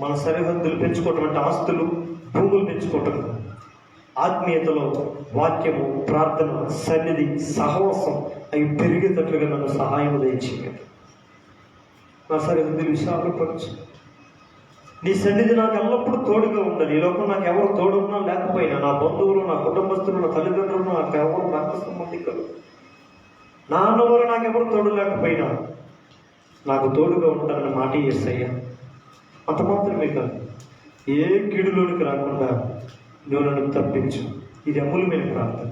మన సరిహద్దులు పెంచుకోవటం అంటే ఆస్తులు, భూములు పెంచుకోవటం, ఆత్మీయతలో వాక్యము, ప్రార్థన, సన్నిధి, సహవాసం అవి పెరిగేటట్లుగా నన్ను సహాయం దయచేయండి. నా సరిహద్దులు విశాలపరచు. నీ సన్నిధి నాకు ఎల్లప్పుడూ తోడుగా ఉండాలి. ఈ లోకం నాకు ఎవరు తోడున్నా లేకపోయినా, నా బంధువులు, నా కుటుంబస్తులు, నా తల్లిదండ్రులు, నాకు ఎవరు రక్త సంబంధికులు, నా అన్నవారు నాకు ఎవరు తోడు లేకపోయినా నాకు తోడుగా ఉంటానని మాట యేసయ్యా. అంత మాత్రమే కాదు, ఏ కీడులోనికి రాకుండా నువ్వు నన్ను తప్పించు. ఇది అమూల్యమైన ప్రార్థన.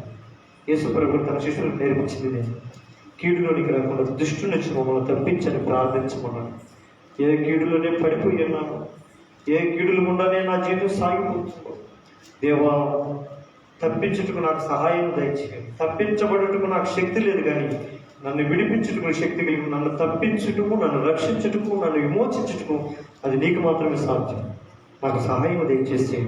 యేసు ప్రభువు తన శిష్యులకు నేర్పించింది నేను. కీడులోనికి రాకుండా దుష్టు నుంచి మమ్మల్ని తప్పించని ప్రార్థించమన్నాను. ఏ కీడులోనే పడిపోయి ఉన్నాను, ఏ కీడులు గుండానే నా జీవితం సాగిపోతుంది. దేవా తప్పించుటకు నాకు సహాయం దయచేయండి. తప్పించబడుటకు నాకు శక్తి లేదు, కానీ నన్ను విడిపించుటకు శక్తి కలిగి, నన్ను తప్పించుటకు, నన్ను రక్షించుటకు, నన్ను విమోచించుటకు అది నీకు మాత్రమే సాధ్యం. నాకు సహాయం దయచేసి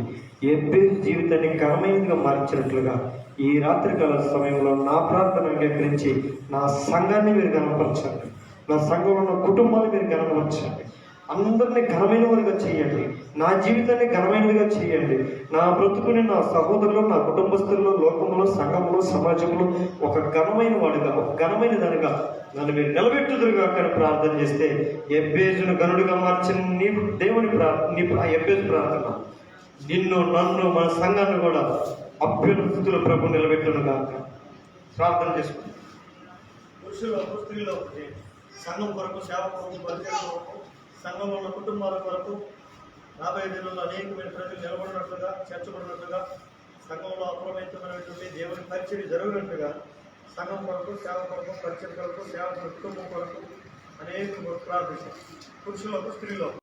ఎబ్బేజు జీవితాన్ని ఘనమైనదిగా మార్చినట్లుగా ఈ రాత్రికాల సమయంలో నా ప్రార్థన అంగీకరించి నా సంఘాన్ని మీరు ఘనపరచండి. నా సంఘంలో ఉన్న కుటుంబాన్ని మీరు ఘనపరచండి. అందరినీ ఘనమైన వారిగా చేయండి. నా జీవితాన్ని ఘనమైనదిగా చేయండి. నా బ్రతుకుని నా సహోదరులు, నా కుటుంబస్తుల్లో, లోకంలో, సంఘంలో, సమాజంలో ఒక ఘనమైన వాడిగా, ఒక ఘనమైన దానిగా నన్ను మీరు నిలబెట్టుదురుగా కానీ ప్రార్థన చేస్తే ఎబ్బేజును గనుడిగా మార్చిన నీ దేవుని ఎబ్బేజు ప్రార్థన నిన్ను, నన్ను, మన సంఘాన్ని కూడా అభ్యున్నతిలో ప్రభు నిలబెట్టునుగా ప్రార్థన చేసుకుంటాం. పురుషులు స్త్రీలు సంఘం కొరకు, సేవ కొరకు, పరిచయం కొరకు, సంఘంలో ఉన్న కుటుంబాల కొరకు రాబోయే దినంలో అనేకమైన ప్రజలు నిలబడినట్లుగా, చేర్చబడినట్లుగా, సంఘంలో అప్రమత్తమైనటువంటి దేవుని పరిచయం జరిగినట్లుగా సంఘం కొరకు, సేవ కొరకు, పరిచయం కొరకు, సేవ కుటుంబం కొరకు అనేక ప్రార్థిస్తాం. పురుషులకు, స్త్రీలో